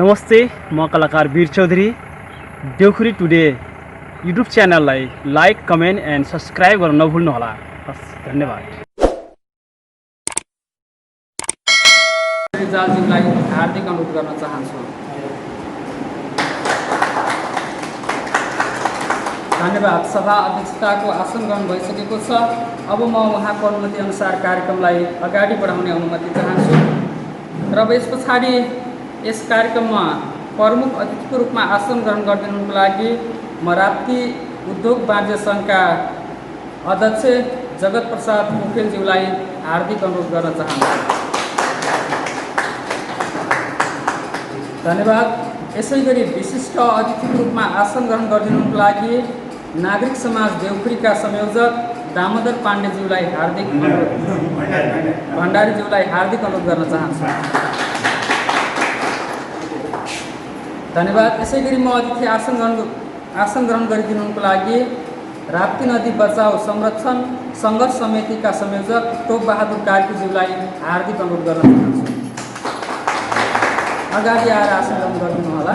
नमस्ते, म कलाकार वीर चौधरी। देउखुरी टुडे युट्युब च्यानललाई लाइक, कमेन्ट एन्ड सब्सक्राइब गर्न नभुल्नुहोला। हस्, धन्यवाद। रिजालज्यूलाई हार्दिक अनुरोध गर्न चाहन्छु। धन्यवाद। सभा अध्यक्षताको आसन ग्रहण भइसकेको छ। अब म उहाँको अनुमति अनुसार कार्यक्रमलाई अगाडि बढाउने अनुमति चाहन्छु र अब यस पछाडि यस कार्यक्रममा प्रमुख अतिथिको रूपमा आसन ग्रहण गरिदिनुको लागि म राप्ती उद्योग वाणिज्य सङ्घका अध्यक्ष जगत प्रसाद पोखरेलज्यूलाई हार्दिक अनुरोध गर्न चाहन्छु। धन्यवाद। यसै गरी विशिष्ट अतिथिको रूपमा आसन ग्रहण गरिदिनुको लागि नागरिक समाज देउखुरीका संयोजक दामोदर पाण्डेज्यूलाई भण्डारीज्यूलाई हार्दिक अनुरोध गर्न चाहन्छु। धन्यवाद। यसै गरी म अतिथि आसन ग्रहण गरिदिनुको लागि राप्ती नदी बचाओ संरक्षण सङ्घर्ष समितिका संयोजक टोप बहादुर कार्कीज्यूलाई हार्दिक अनुरोध गर्न चाहन्छु। अगाडि आएर आसन ग्रहण गरिदिनु होला।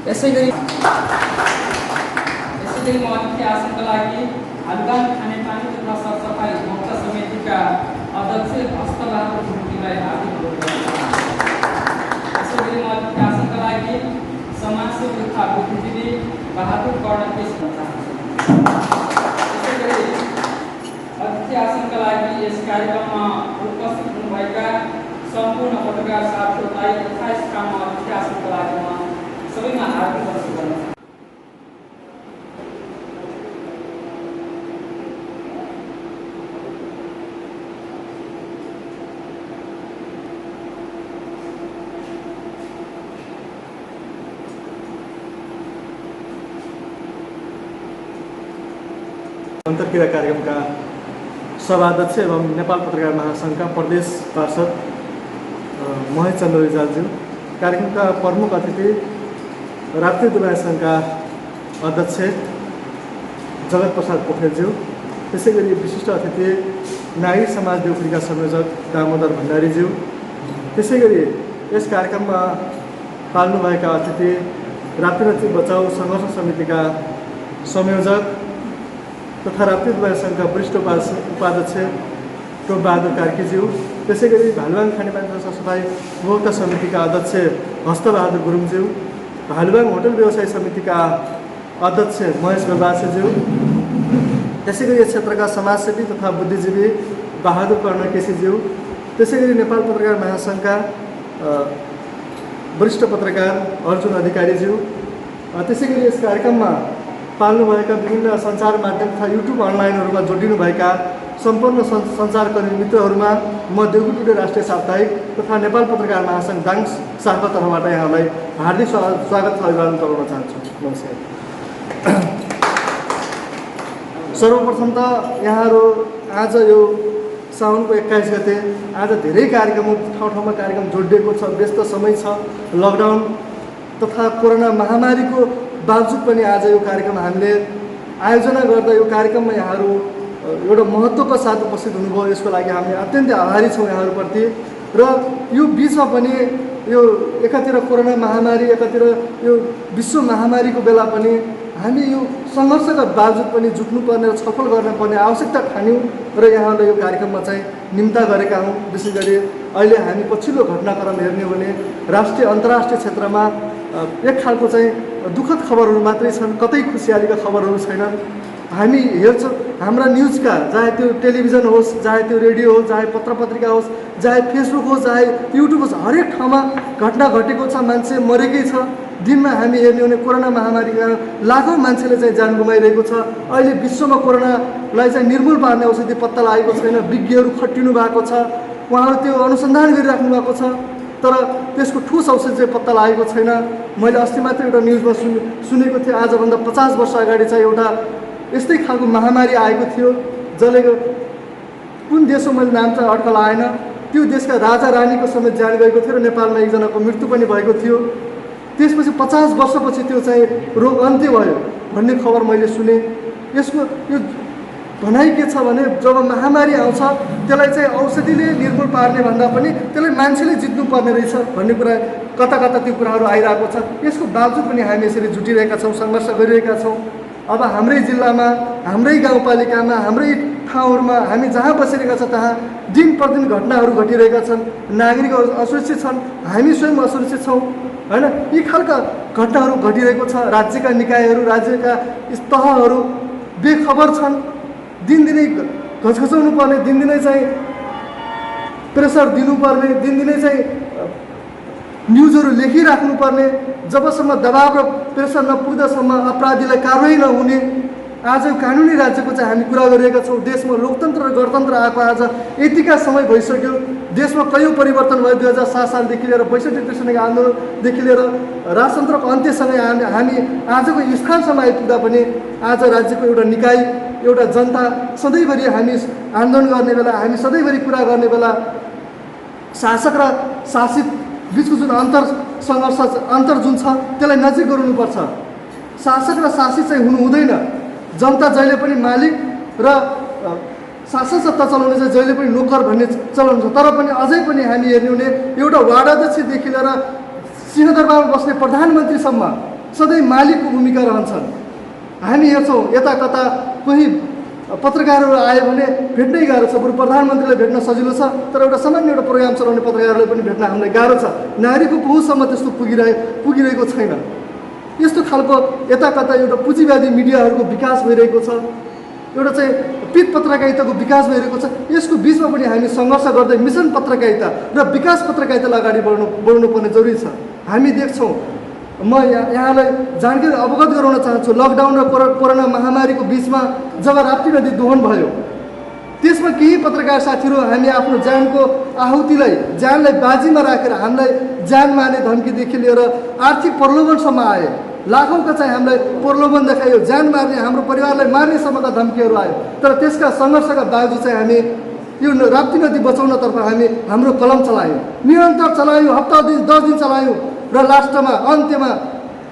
यसै गरी म अतिथि आसनको लागि हालुवाङ खानेपानी तथा सरसफाइ उपभोक्ता समितिका अध्यक्ष हस्तबहादुर गुरुङज्यूलाई हार्दिक अनुरोध गर्न चाहन्छु। यसै गरी म अतिथि आसनका लागि समाजसेवी तथा बुद्धिजीवी बहादुर कर्ण पेश गर्न चाहन्छु। यसै गरी अतिथि आसनका लागि यस कार्यक्रममा उपस्थित हुनुभएका सम्पूर्ण पत्रकार साथीहरूलाई तथा यस काममा अतिथि आसनका लागि म सबैमा हार्दिक अनुरोध गर्न चाहन्छु। अन्तर्क्रिया कार्यक्रमका सभाध्यक्ष एवं नेपाल पत्रकार महासङ्घका प्रदेश पार्षद महेश चन्द्र रिजालज्यू, कार्यक्रमका प्रमुख अतिथि राप्ती उद्योग सङ्घका अध्यक्ष जगत प्रसाद पोखरेलज्यू, त्यसै गरी विशिष्ट अतिथि नागरिक समाज देउखुरीका संयोजक दामोदर भण्डारीज्यू, त्यसै गरी यस कार्यक्रममा पाल्नुभएका अतिथि राप्ती नदी बचाओ सङ्घर्ष समितिका संयोजक तथा राप्ती उद्योग सङ्घका वरिष्ठ उपाध्यक्ष टोप बहादुर कार्कीज्यू, त्यसै गरी भालुवाङ खानेपानी तथा सरसफाइ उपभोक्ता समितिका अध्यक्ष हस्तबहादुर गुरुङज्यू, भालुवाङ होटल व्यवसाय समितिका अध्यक्ष महेश गरबासेज्यू, त्यसै गरी यस क्षेत्रका समाजसेवी तथा बुद्धिजीवी बहादुर कर्ण केसीज्यू, त्यसै गरी नेपाल पत्रकार महासङ्घका वरिष्ठ पत्रकार अर्जुन अधिकारीज्यू, त्यसै गरी यस कार्यक्रममा पाल्नुभएका विभिन्न सञ्चार माध्यम तथा युट्युब अनलाइनहरूमा जोडिनुभएका सम्पूर्ण सञ्चारकर्मी मित्रहरूमा म देउखुरी टुडे राष्ट्रिय साप्ताहिक तथा नेपाल पत्रकार महासङ्घ दाङ शाखा तर्फबाट यहाँलाई हार्दिक स्वागत अभिवादन गराउन चाहन्छु। नमस्कार। सर्वप्रथम त यहाँहरू आज यो साउनको 21 गते आज धेरै कार्यक्रम ठाउँ ठाउँमा कार्यक्रम जोडिएको छ, व्यस्त समय छ, लकडाउन तथा कोरोना महामारीको बावजुद पनि आज यो कार्यक्रम हामीले आयोजना गर्दा यो कार्यक्रममा यहाँहरू एउटा महत्त्वको साथ उपस्थित हुनुभयो, यसको लागि हामी अत्यन्तै आभारी छौँ यहाँहरूप्रति। र यो बिचमा पनि यो एकातिर कोरोना महामारी, एकातिर यो विश्व महामारीको बेला पनि हामी यो सङ्घर्षका बावजुद पनि जुट्नुपर्ने र छलफल गर्नुपर्ने आवश्यकता ठान्यौँ र यहाँहरूले यो कार्यक्रममा चाहिँ निम्ता गरेका हौँ। विशेष गरी अहिले हामी पछिल्लो घटनाक्रम हेर्ने हो भने राष्ट्रिय अन्तर्राष्ट्रिय क्षेत्रमा एक खालको चाहिँ दुःखद खबरहरू मात्रै छन्, कतै खुसियालीका खबरहरू छैनन्। हामी हेर्छौँ हाम्रा न्युजका, चाहे त्यो टेलिभिजन होस्, चाहे त्यो रेडियो होस्, चाहे पत्रपत्रिका होस्, चाहे फेसबुक होस्, चाहे युट्युब होस्, हरेक ठाउँमा घटना घटेको छ, मान्छे मरेकै छ। दिनमा हामी हेर्ने हो भने कोरोना महामारीका लाखौँ मान्छेले चाहिँ ज्यान गुमाइरहेको छ। अहिले विश्वमा कोरोनालाई चाहिँ निर्मूल पार्ने औषधि पत्ता लागेको छैन, विज्ञहरू खटिनु भएको छ, उहाँहरू त्यो अनुसन्धान गरिराख्नु भएको छ, तर त्यसको ठोस औषधि चाहिँ पत्ता लागेको छैन। मैले अस्ति मात्र एउटा न्युजमा सुनेको थिएँ, आजभन्दा 50 वर्ष अगाडि चाहिँ एउटा यस्तै खालको महामारी आएको थियो, जसले कुन देश हो मैले नाम चाहिँ अड्कल आएन, त्यो देशका राजा रानीको समेत ज्यान गएको थियो र नेपालमा एकजनाको मृत्यु पनि भएको थियो। त्यसपछि 50 वर्षपछि त्यो चाहिँ रोग अन्त्य भयो भन्ने खबर मैले सुने। यसको यो भनाइ के छ भने जब महामारी आउँछ त्यसलाई चाहिँ औषधिले निर्मूल पार्ने भन्दा पनि त्यसलाई मान्छेले जित्नुपर्ने रहेछ भन्ने कुरा कता कता त्यो कुराहरू आइरहेको छ। यसको बावजुद पनि हामी यसरी जुटिरहेका छौँ, सङ्घर्ष गरिरहेका छौँ। अब हाम्रै जिल्लामा, हाम्रै गाउँपालिकामा, हाम्रै ठाउँहरूमा हामी जहाँ बसिरहेका छौँ त्यहाँ दिन प्रतिदिन घटनाहरू घटिरहेका छन्। नागरिकहरू असुरक्षित छन्, हामी स्वयं असुरक्षित छौँ होइन। यी खालका घटनाहरू घटिरहेको छ। राज्यका निकायहरू, राज्यका तहहरू बेखबर छन्। दिनदिनै घचघचाउनु पर्ने, दिनदिनै चाहिँ प्रेसर दिनुपर्ने, दिनदिनै चाहिँ न्युजहरू लेखिराख्नुपर्ने, जबसम्म दबाव र प्रेसर नपुग्दासम्म अपराधीलाई कारवाही नहुने। आज कानुनी राज्यको चाहिँ हामी कुरा गरिरहेका छौँ। देशमा लोकतन्त्र र गणतन्त्र आएको आज यतिका समय भइसक्यो। देशमा कयौँ परिवर्तन भयो। 2007 सालदेखि लिएर 62 आन्दोलनदेखि लिएर राजतन्त्रको अन्त्यसँगै हामी आजको स्थानसम्म आइपुग्दा पनि आज राज्यको एउटा निकाय, एउटा जनता सधैँभरि हामी आन्दोलन गर्ने बेला, हामी सधैँभरि कुरा गर्ने बेला शासक र शासित बिचको जुन अन्तर जुन छ त्यसलाई नजिक गराउनुपर्छ। शासक र शासित चाहिँ हुनु हुँदैन। जनता जहिले पनि मालिक र शासन सत्ता चलाउने चाहिँ जहिले पनि नोकर भन्ने चलन छ। तर पनि अझै पनि हामी हेर्ने भने एउटा वार्ड अध्यक्षदेखि लिएर सिंहदरबारमा बस्ने प्रधानमन्त्रीसम्म सधैँ मालिकको भूमिका रहन्छन्। हामी हेर्छौँ यता कता कोही पत्रकारहरू आयो भने भेट्नै गाह्रो छ। बरु प्रधानमन्त्रीलाई भेट्न सजिलो छ, तर एउटा सामान्य एउटा प्रोग्राम चलाउने पत्रकारलाई पनि भेट्न हामीलाई गाह्रो छ। नागरिकको पहुँचसम्म त्यस्तो पुगिरहेको छैन। यस्तो खालको यता कता एउटा पुँजीवादी मिडियाहरूको विकास भइरहेको छ, एउटा चाहिँ पित पत्रकारिताको विकास भइरहेको छ। यसको बिचमा पनि हामी सङ्घर्ष गर्दै मिसन पत्रकारिता र विकास पत्रकारितालाई अगाडि बढ्नुपर्ने जरुरी छ। हामी देख्छौँ, म यहाँलाई जानकारी अवगत गराउन चाहन्छु, लकडाउन र कोरोना महामारीको बिचमा जब राप्ती नदी दोहन भयो त्यसमा केही पत्रकार साथीहरू हामी आफ्नो ज्यानको आहुतिलाई, ज्यानलाई बाजीमा राखेर हामीलाई ज्यान मार्ने धम्कीदेखि लिएर आर्थिक प्रलोभनसम्म आए। लाखौँका चाहिँ हामीलाई प्रलोभन देखायो, ज्यान मार्ने, हाम्रो परिवारलाई मार्नेसम्मका धम्कीहरू आयो। तर त्यसका सङ्घर्षका बावजुद चाहिँ हामी यो राप्ती नदी बचाउनतर्फ हामी हाम्रो कलम चलायौँ, निरन्तर चलायौँ, हप्ता दिन 10 दिन चलायौँ र लास्टमा अन्त्यमा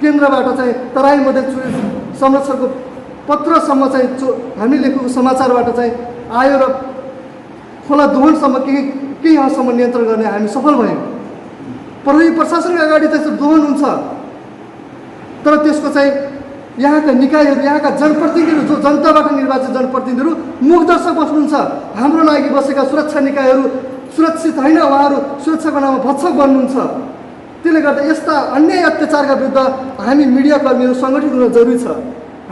केन्द्रबाट चाहिँ तराई मधेस संरक्षणको पत्रसम्म चाहिँ हामी लेखेको समाचारबाट चाहिँ आयो र खोला दोहनसम्म केही हदसम्म नियन्त्रण गर्ने हामी सफल भयौँ। प्रहरी प्रशासनका अगाडि त्यस्तो दोहन हुन्छ, तर त्यसको चाहिँ यहाँका निकायहरू, यहाँका जनप्रतिनिधिहरू, जो जनताबाट निर्वाचित जनप्रतिनिधिहरू मुखदर्शक बस्नुहुन्छ। हाम्रो लागि बसेका सुरक्षा निकायहरू सुरक्षित होइन, उहाँहरू सुरक्षाको नाममा भत्सक बन्नुहुन्छ। त्यसले गर्दा यस्ता अन्याय अत्याचारका विरुद्ध हामी मिडियाकर्मीहरू सङ्गठित हुन जरुरी छ।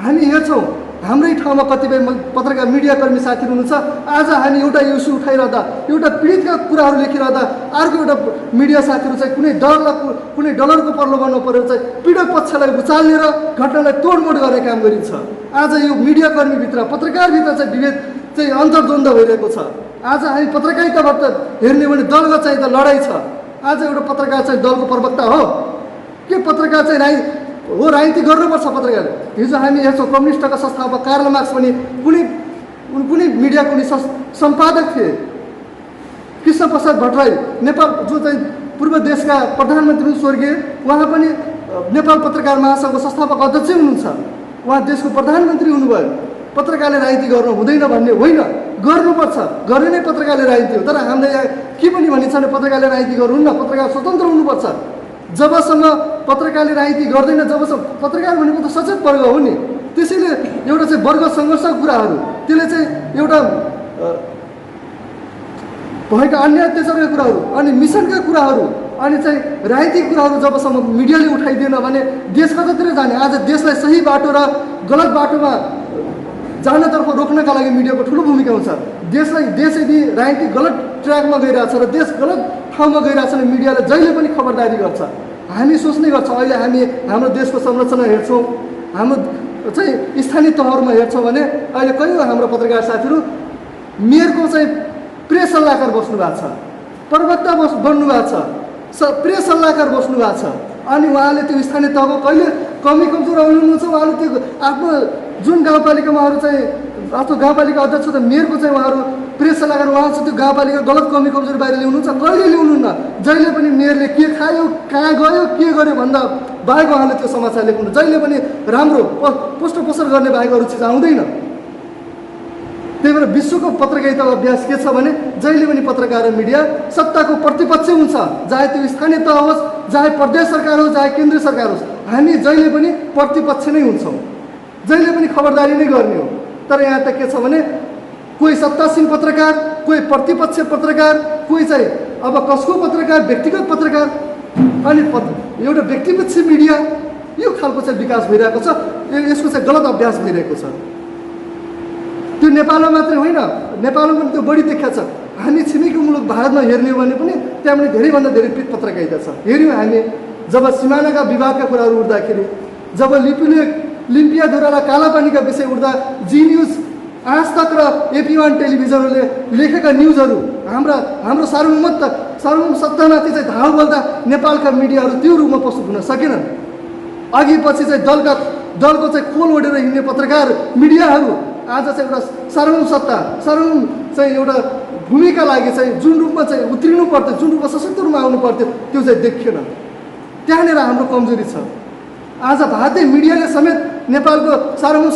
हामी हेर्छौँ हाम्रै ठाउँमा कतिपय पत्रकार मिडियाकर्मी साथीहरू हुनुहुन्छ। आज हामी एउटा इस्यु उठाइरहँदा, एउटा पीडितका कुराहरू लेखिरहँदा अर्को एउटा मिडिया साथीहरू चाहिँ कुनै डलरको प्रलोभनमा परेर चाहिँ पीडक पक्षलाई उचालेर घटनालाई तोडमोड गर्ने काम गरिन्छ। आज यो मिडियाकर्मीभित्र, पत्रकारभित्र चाहिँ विभेद चाहिँ अन्तर्द्वन्द्व भइरहेको छ। आज हामी पत्रकारिताबाट हेर्ने भने दलगत चाहिँ त लडाइँ छ। आज एउटा पत्रकार चाहिँ दलको प्रवक्ता हो के? पत्रकार चाहिँ राजनीति गर्नुपर्छ पत्रकार। हिजो हामी हेर्छौँ कम्युनिस्टका संस्थापक कार्ल मार्क्स पनि कुनै मिडियाको उनी सम्पादक थिए। कृष्ण प्रसाद भट्टराई नेपाल जो चाहिँ पूर्व देशका प्रधानमन्त्री स्वर्गीय, उहाँ पनि नेपाल पत्रकार महासङ्घको संस्थापक अध्यक्ष हुनुहुन्छ। उहाँ देशको प्रधानमन्त्री हुनुभयो। पत्रकारले राजनीति गर्नु हुँदैन भन्ने होइन, गर्नुपर्छ, गर्ने नै पत्रकारले राजनीति हो। तर हामीले यहाँ के पनि भनिन्छ भने पत्रकारले राजनीति गर्नुहुन्न, पत्रकार स्वतन्त्र हुनुपर्छ। जबसम्म पत्रकारले राजनीति गर्दैन, जबसम्म पत्रकार भनेको त सचेत वर्ग हो नि। त्यसैले एउटा चाहिँ वर्ग सङ्घर्षका कुराहरू, त्यसले चाहिँ एउटा भएका अन्य अत्याचारका कुराहरू अनि मिसनका कुराहरू अनि चाहिँ राजनीतिक कुराहरू जबसम्म मिडियाले उठाइदिएन भने देश कतातिर जाने? आज देशलाई सही बाटो र गलत बाटोमा जानतर्फ रोक्नका लागि मिडियाको ठुलो भूमिका हुन्छ। देश यदि राजनीतिक गलत ट्र्याकमा गइरहेछ र देश गलत ठाउँमा गइरहेछ भने मिडियाले जहिले पनि खबरदारी गर्छ। हामी सोच्ने गर्छौँ, अहिले हामी हाम्रो देशको संरचना हेर्छौँ, हाम्रो चाहिँ स्थानीय तहहरूमा हेर्छौँ भने अहिले कयौँ हाम्रो पत्रकार साथीहरू मेयरको चाहिँ प्रेस सल्लाहकार बस्नु भएको छ, प्रवक्ता बन्नु भएको छ, प्रेस सल्लाहकार बस्नु भएको छ। अनि उहाँले त्यो स्थानीय तहको कहिले कमी कमजोर आउनुहुन्छ, उहाँले त्यो आफ्नो जुन गाउँपालिकामा उहाँहरू चाहिँ आफ्नो गाउँपालिका अध्यक्ष त मेयरको चाहिँ उहाँहरू प्रेस सल्लाहकार, उहाँ चाहिँ त्यो गाउँपालिका गलत कमी कमजोर बाहिर ल्याउनुहुन्छ, कहिले ल्याउनुहुन्न। जहिले पनि मेयरले के खायो, कहाँ गयो, के गर्यो भन्दा बाहेक उहाँले त्यो समाचार लेख्नु, जहिले पनि राम्रो पोस्ट पोस्टर गर्ने बाहेक अरू चिज आउँदैन। त्यही भएर विश्वको पत्रकारिता अभ्यास के छ भने जहिले पनि पत्रकार र मिडिया सत्ताको प्रतिपक्ष हुन्छ, चाहे त्यो स्थानीय तह होस्, चाहे प्रदेश सरकार होस्, चाहे केन्द्रीय सरकार होस्, हामी जहिले पनि प्रतिपक्ष नै हुन्छौँ, जहिले पनि खबरदारी नै गर्ने हो। तर यहाँ त के छ भने कोही सत्तासीन पत्रकार, कोही प्रतिपक्ष पत्रकार, कोही चाहिँ अब कसको पत्रकार, व्यक्तिगत पत्रकार, अनि एउटा व्यक्तिपक्ष मिडिया, यो खालको चाहिँ विकास भइरहेको छ। यसको चाहिँ गलत अभ्यास भइरहेको छ। त्यो नेपालमा मात्रै होइन, नेपालमा पनि त्यो बढी देखिया छ। हामी छिमेकी मुलुक भारतमा हेर्ने हो भने पनि त्यहाँ पनि धेरैभन्दा धेरै पत्रकारिता छ। हेऱ्यौँ हामी जब सिमानाका विवादका कुराहरू उठ्दाखेरि, जब लिम्पियाधुरा र कालापानीका विषय उठ्दा जी न्युज, आज तक र AP1 टेलिभिजनहरूले लेखेका न्युजहरू हाम्रो सार्वभौम सत्तामाथि चाहिँ धावा बोल्दा नेपालका मिडियाहरू त्यो रूपमा प्रस्तुत हुन सकेनन्। अघि पछि चाहिँ दलको चाहिँ खोल ओढेर हिँड्ने पत्रकार मिडियाहरू आज चाहिँ एउटा सार्वभौम चाहिँ एउटा भूमिका लागि चाहिँ जुन रूपमा चाहिँ उत्रिनु पर्थ्यो, जुन रूपमा सशक्त रूपमा आउनु पर्थ्यो, त्यो चाहिँ देखिएन। त्यहाँनिर हाम्रो कमजोरी छ। आज भारतीय मिडियाले समेत नेपालको सार्वभौम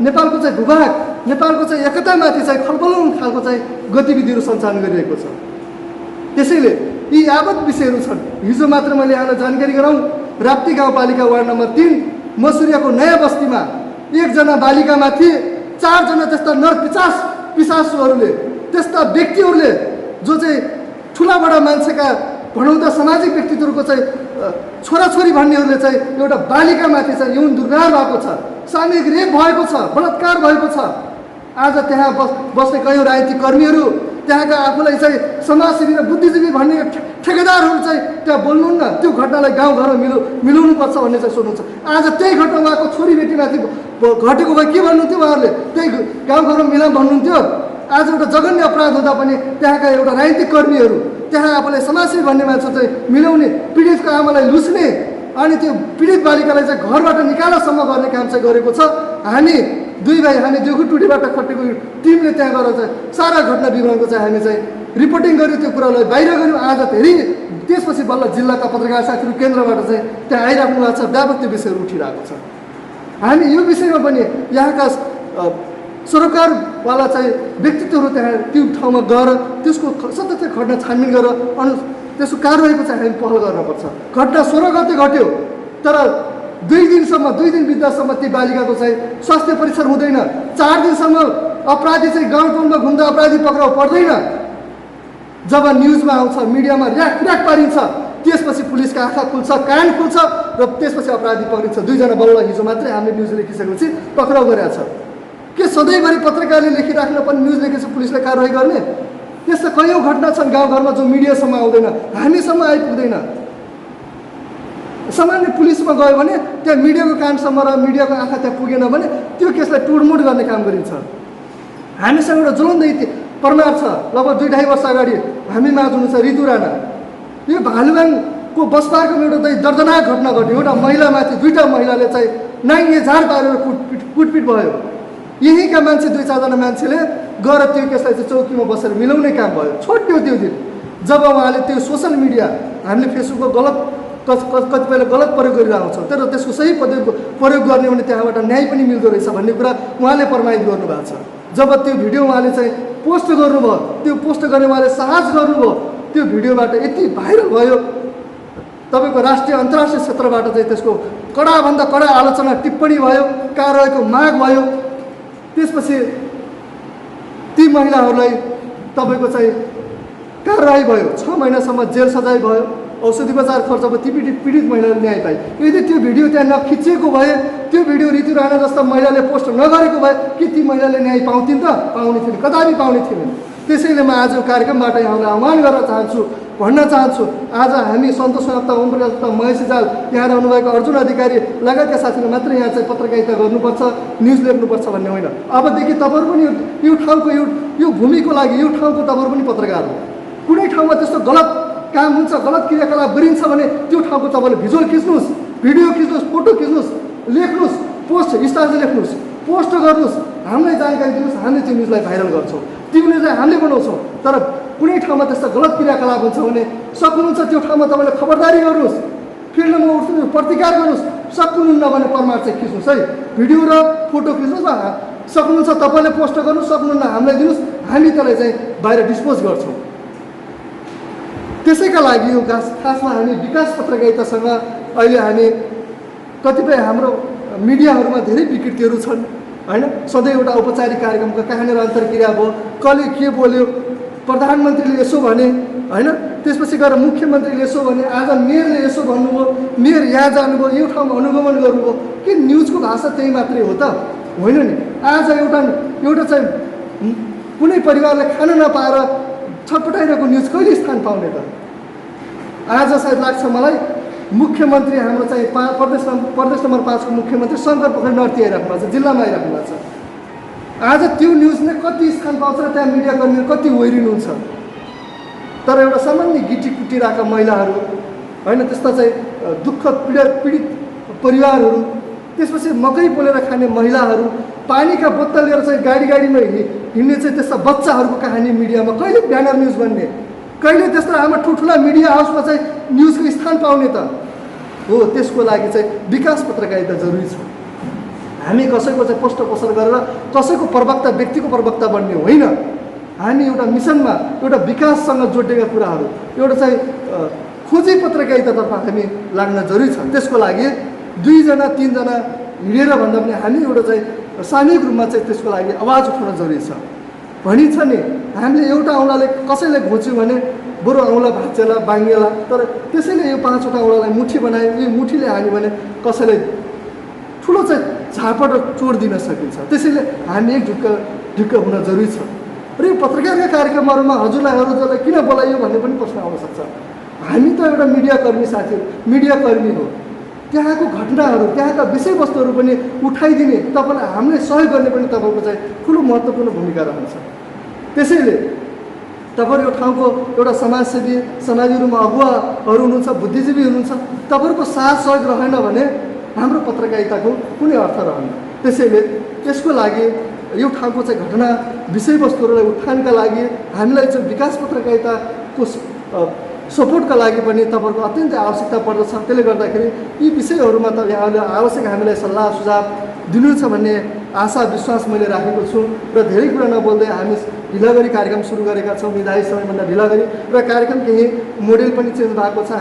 नेपालको चाहिँ भूभाग, नेपालको चाहिँ एकतामाथि चाहिँ खलबलाउने खालको चाहिँ गतिविधिहरू सञ्चालन गरिरहेको छ। त्यसैले यी यावत विषयहरू छन्। हिजो मात्र मैले यहाँलाई जानकारी गराउँ, राप्ती गाउँपालिका वार्ड नम्बर 3 मसुरियाको नयाँ बस्तीमा एकजना बालिकामाथि 4 जना त्यस्ता पिशाचहरूले, त्यस्ता व्यक्तिहरूले जो चाहिँ ठुलाबडा मान्छेका भनौँ त सामाजिक व्यक्तित्वहरूको चाहिँ छोराछोरी भन्नेहरूले चाहिँ एउटा बालिकामाथि चाहिँ यौन दुर्व्यवहार भएको छ, सामूहिक रेप भएको छ, बलात्कार भएको छ। आज त्यहाँ बस्ने कयौँ राजनीतिक कर्मीहरू, त्यहाँका आफूलाई चाहिँ समाजसेवी र बुद्धिजीवी भन्ने ठेकेदारहरू चाहिँ त्यहाँ बोल्नुहुन्न, त्यो घटनालाई गाउँघरमा मिलाउनुपर्छ भन्ने चाहिँ सोध्नुहुन्छ। आज त्यही घटना उहाँको छोरीबेटीमाथि घटेको भए के भन्नुहुन्थ्यो? उहाँहरूले त्यही गाउँघरमा मिलाउँ भन्नुहुन्थ्यो। आज एउटा जघन्य अपराध हुँदा पनि त्यहाँका एउटा राजनीतिक कर्मीहरू, त्यहाँ आफूलाई समाजसेवी भन्ने मान्छे चाहिँ मिलाउने, पीडितको आमालाई लुस्ने, अनि त्यो पीडित बालिकालाई चाहिँ घरबाट निकालसम्म गर्ने काम चाहिँ गरेको छ। हामी दुई भाइ, हामी देउखुटुडीबाट खटेको टिमले त्यहाँ गएर चाहिँ सारा घटना विवरणको चाहिँ हामी चाहिँ रिपोर्टिङ गर्यो, त्यो कुरालाई बाहिर गऱ्यौँ। आज धेरै त्यसपछि बल्ल जिल्लाका पत्रकार साथीहरू केन्द्रबाट चाहिँ त्यहाँ आइराख्नु भएको छ, व्यापक त्यो विषयहरू उठिरहेको छ। हामी यो विषयमा पनि यहाँका सरोकारवाला चाहिँ व्यक्तित्वहरू त्यहाँ त्यो ठाउँमा गएर त्यसको सतत घटना छानबिन गरेर त्यसको कारवाहीको चाहिँ हामी पहल गर्नुपर्छ। घटना 16 गते घट्यो, तर 2 दिन बित्दासम्म ती बालिकाको चाहिँ स्वास्थ्य परीक्षण हुँदैन। 4 दिनसम्म अपराधी चाहिँ गाउँठाउँमा घुम्दा अपराधी पक्राउ पर्दैन। जब न्युजमा आउँछ, मिडियामा र्याक पारिन्छ, त्यसपछि पुलिसका आँखा खुल्छ, कान खुल्छ र त्यसपछि अपराधी पक्रिन्छ। 2 जना बल्ल हिजो मात्रै हामीले न्युज लेखिसकेपछि पक्राउ गरेका छ। के सधैँभरि पत्रकारले लेखिराख्न पनि न्युज लेखेपछि पुलिसले कारवाही गर्ने? त्यस्ता कयौँ घटना छन् गाउँघरमा जो मिडियासम्म आउँदैन, हामीसम्म आइपुग्दैन। सामान्य पुलिसमा गयो भने त्यहाँ मिडियाको कानसम्म र मिडियाको आँखा त्यहाँ पुगेन भने त्यो केसलाई टुडमुड गर्ने काम गरिन्छ। हामीसँग एउटा ज्वलन्त प्रमाण छ। लगभग 2-2.5 वर्ष अगाडि हामी माझ हुनुहुन्छ ऋतु राणा, यो भालुवाङको बसपार्कमा एउटा दर्दनाक घटना घट्यो। एउटा महिलामाथि 2टा महिलाले चाहिँ नाङ्गे झार पारेर कुटपिट भयो। यहीँका मान्छे 2-4 जना मान्छेले गएर त्यो केसलाई चाहिँ चौकीमा बसेर मिलाउने काम भयो। छोड्यो त्यो दिन जब उहाँले त्यो सोसल मिडिया, हामीले फेसबुकको कतिपयले गलत प्रयोग गरिरहेको छौँ, तर त्यसको सही प्रयोग गर्ने भने त्यहाँबाट न्याय पनि मिल्दो रहेछ भन्ने कुरा उहाँले प्रमाणित गर्नुभएको छ। जब त्यो भिडियो उहाँले चाहिँ पोस्ट गर्नुभयो, त्यो पोस्ट गर्ने उहाँले साहस गर्नुभयो, त्यो भिडियोबाट यति भाइरल भयो। तपाईँको राष्ट्रिय अन्तर्राष्ट्रिय क्षेत्रबाट चाहिँ त्यसको कडाभन्दा कडा आलोचना टिप्पणी भयो, कारवाहीको माग भयो। त्यसपछि ती महिलाहरूलाई तपाईँको चाहिँ कारवाही भयो, 6 महिनासम्म जेल सजाय भयो, औषधि उपचार खर्च भयो, ती पीडित महिलाले न्याय पाए। यदि त्यो भिडियो त्यहाँ नखिचिएको भए, त्यो भिडियो ऋतु राणा जस्ता महिलाले पोस्ट नगरेको भए के ती महिलाले न्याय पाउँथिन् त? पाउने थिएन, कदापि पाउने थिएनन्। त्यसैले म आज कार्यक्रमबाट यहाँलाई आह्वान गर्न चाहन्छु, भन्न चाहन्छु, आज हामी सन्तोष गुप्ता, ओम प्रकाश गुप्ता, महेश जाल, यहाँ रहनुभएको अर्जुन अधिकारी लगायतका साथीहरूले मात्र यहाँ चाहिँ पत्रकारिता गर्नुपर्छ, न्युज लेख्नुपर्छ भन्ने होइन। अबदेखि तपाईँहरू पनि यो ठाउँको यो भूमिको लागि यो ठाउँको तपाईँहरू पनि पत्रकार हो। कुनै ठाउँमा त्यस्तो गलत काम हुन्छ, गलत क्रियाकलाप गरिन्छ भने त्यो ठाउँको तपाईँले भिजुअल खिच्नुहोस्, भिडियो खिच्नुहोस्, फोटो खिच्नुहोस्, लेख्नुहोस्, पोस्ट स्टारले लेख्नुहोस्, पोस्ट गर्नुहोस्, हामीलाई जानकारी दिनुहोस्, हामीले त्यो न्युजलाई भाइरल गर्छौँ, त्यो न्युजलाई हामीले बनाउँछौँ। तर कुनै ठाउँमा त्यस्तो गलत क्रियाकलाप हुन्छ भने सक्नुहुन्छ त्यो ठाउँमा तपाईँले खबरदारी गर्नुहोस्, फिल्डमा उठ्नुहोस्, प्रतिकार गर्नुहोस्, सक्नुहुन्न भने प्रमाण चाहिँ खिच्नुहोस् है, भिडियो र फोटो खिच्नुहोस्, सक्नुहुन्छ तपाईँले पोस्ट गर्नु, सक्नुहुन्न हामीलाई दिनुहोस्, हामी त्यसलाई चाहिँ बाहिर डिस्पोज गर्छौँ। त्यसैका लागि यो खासमा हामी विकास पत्रकारितासँग अहिले हामी कतिपय हाम्रो मिडियाहरूमा धेरै विकृतिहरू छन् होइन। सधैँ एउटा औपचारिक कार्यक्रमको कहाँनिर अन्तर्क्रिया भयो, कसले के बोल्यो, प्रधानमन्त्रीले यसो भने होइन, त्यसपछि गएर मुख्यमन्त्रीले यसो भने, आज मेयरले यसो भन्नुभयो, मेयर यहाँ जानुभयो, यो ठाउँमा अनुगमन गर्नुभयो। के न्युजको भाषा त्यही मात्रै हो त? होइन नि। आज एउटा चाहिँ कुनै परिवारले खान नपाएर छटपटाइरहेको न्युज कहिले स्थान पाउने त? आज सायद लाग्छ मलाई मुख्यमन्त्री हाम्रो चाहिँ प्रदेश नम्बर 5 को मुख्यमन्त्री शङ्कर पोखरेल नर्ती आइराख्नु भएको छ, जिल्लामा आइराख्नु भएको छ। आज त्यो न्युजले कति स्थान पाउँछ र त्यहाँ मिडियाकर्मीहरू कति ओइरिनुहुन्छ। तर एउटा सामान्य गिटी कुटिरहेका महिलाहरू होइन, त्यस्ता चाहिँ दुःख पीडित परिवारहरू, त्यसपछि मकै पोलेर खाने महिलाहरू, पानीका बोतल लिएर चाहिँ गाडीमा हिँड्ने चाहिँ त्यस्ता बच्चाहरूको कहानी मिडियामा कहिले ब्यानर न्युज बन्ने, कहिले त्यस्ता हाम्रो ठुल्ठुला मिडिया हाउसमा चाहिँ न्युजको स्थान पाउने त हो? त्यसको लागि चाहिँ विकास पत्रकारिता जरुरी छ। हामी कसैको चाहिँ पोस्ट पोषण गरेर कसैको प्रवक्ता, व्यक्तिको प्रवक्ता बन्ने होइन। हामी एउटा मिसनमा एउटा विकाससँग जोडिएका कुराहरू, एउटा चाहिँ खोजी पत्रकारितातर्फ हामी लाग्न जरुरी छ। त्यसको लागि 2 जना 3 जना हिँडेर भन्दा पनि हामी एउटा चाहिँ सामूहिक रूपमा चाहिँ त्यसको लागि आवाज उठाउन जरुरी छ। भनिन्छ नि, हामीले एउटा औँलाले कसैले घोच्यौँ भने बरु औँला भाँचेला बाङ्गेला, तर त्यसैले यो 5वटा औँलालाई मुठी बनायो, यो मुठीले हान्यो भने कसैलाई ठुलो चाहिँ झापट र चोट दिन सकिन्छ। त्यसैले हामी एक ढुक्क हुन जरुरी छ। र यो पत्रकारिता कार्यक्रमहरूमा हजुरलाई किन बोलाइयो भन्ने पनि प्रश्न आउन सक्छ। हामी त एउटा मिडियाकर्मी साथीहरू, मिडियाकर्मी हो। त्यहाँको घटनाहरू, त्यहाँका विषयवस्तुहरू पनि उठाइदिने, तपाईँलाई हामीले सहयोग गर्ने पनि तपाईँको चाहिँ ठुलो महत्त्वपूर्ण भूमिका रहन्छ। त्यसैले तपाईँहरू यो ठाउँको एउटा समाजसेवी, सामाजिक रूपमा अगुवाहरू हुनुहुन्छ, बुद्धिजीवी हुनुहुन्छ, तपाईँहरूको साथ सहयोग रहेन भने हाम्रो पत्रकारिताको कुनै अर्थ रहन्न। त्यसैले यसको लागि यो ठाउँको चाहिँ घटना विषयवस्तुहरूलाई उठानका लागि हामीलाई चाहिँ विकास पत्रकारिताको सपोर्टका लागि पनि तपाईँहरूको अत्यन्तै आवश्यकता पर्दछ। त्यसले गर्दाखेरि यी विषयहरूमा त यहाँले आवश्यक हामीलाई सल्लाह सुझाव दिनुहुन्छ भन्ने आशा विश्वास मैले राखेको छु। र धेरै कुरा नबोल्दै हामी ढिला गरी कार्यक्रम सुरु गरेका छौँ, निर्धारित समयभन्दा ढिला गरी। र कार्यक्रम केही मोडेल पनि चेन्ज भएको छ।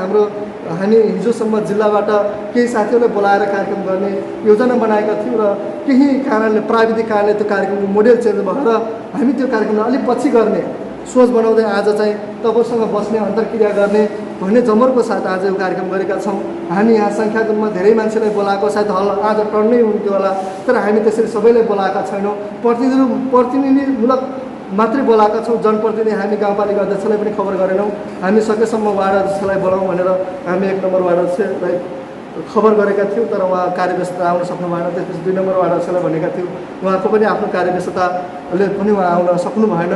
हामी हिजोसम्म जिल्लाबाट केही साथीहरूलाई बोलाएर कार्यक्रम गर्ने योजना बनाएका थियौँ र केही कारणले, प्राविधिक कारणले त्यो कार्यक्रमको मोडेल चेन्ज भएर हामी त्यो कार्यक्रमलाई अलिक पछि गर्ने सोच बनाउँदै आज चाहिँ तपाईँसँग बस्ने, अन्तर्क्रिया गर्ने भन्ने जमरको साथ आज यो कार्यक्रम गरेका छौँ। हामी यहाँ सङ्ख्याको रूपमा धेरै मान्छेलाई बोलाएको, सायद हल आज टर्नै हुन्थ्यो होला, तर हामी त्यसरी सबैलाई बोलाएका छैनौँ। प्रतिनिधिमूलक मात्रै बोलाएका छौँ। जनप्रतिनिधि हामी गाउँपालिका अध्यक्षलाई पनि खबर गरेनौँ। हामी सकेसम्म वार्ड अध्यक्षलाई बोलाउँ भनेर हामी 1 नम्बर वार्ड अध्यक्षलाई खबर गरेका थियौँ, तर उहाँ कार्यव्यस्तता आउन सक्नु भएन। त्यसपछि 2 नम्बर वार्ड अध्यक्षलाई भनेका थियौँ, उहाँको पनि आफ्नो कार्यव्यस्तताले पनि उहाँ आउन सक्नु भएन।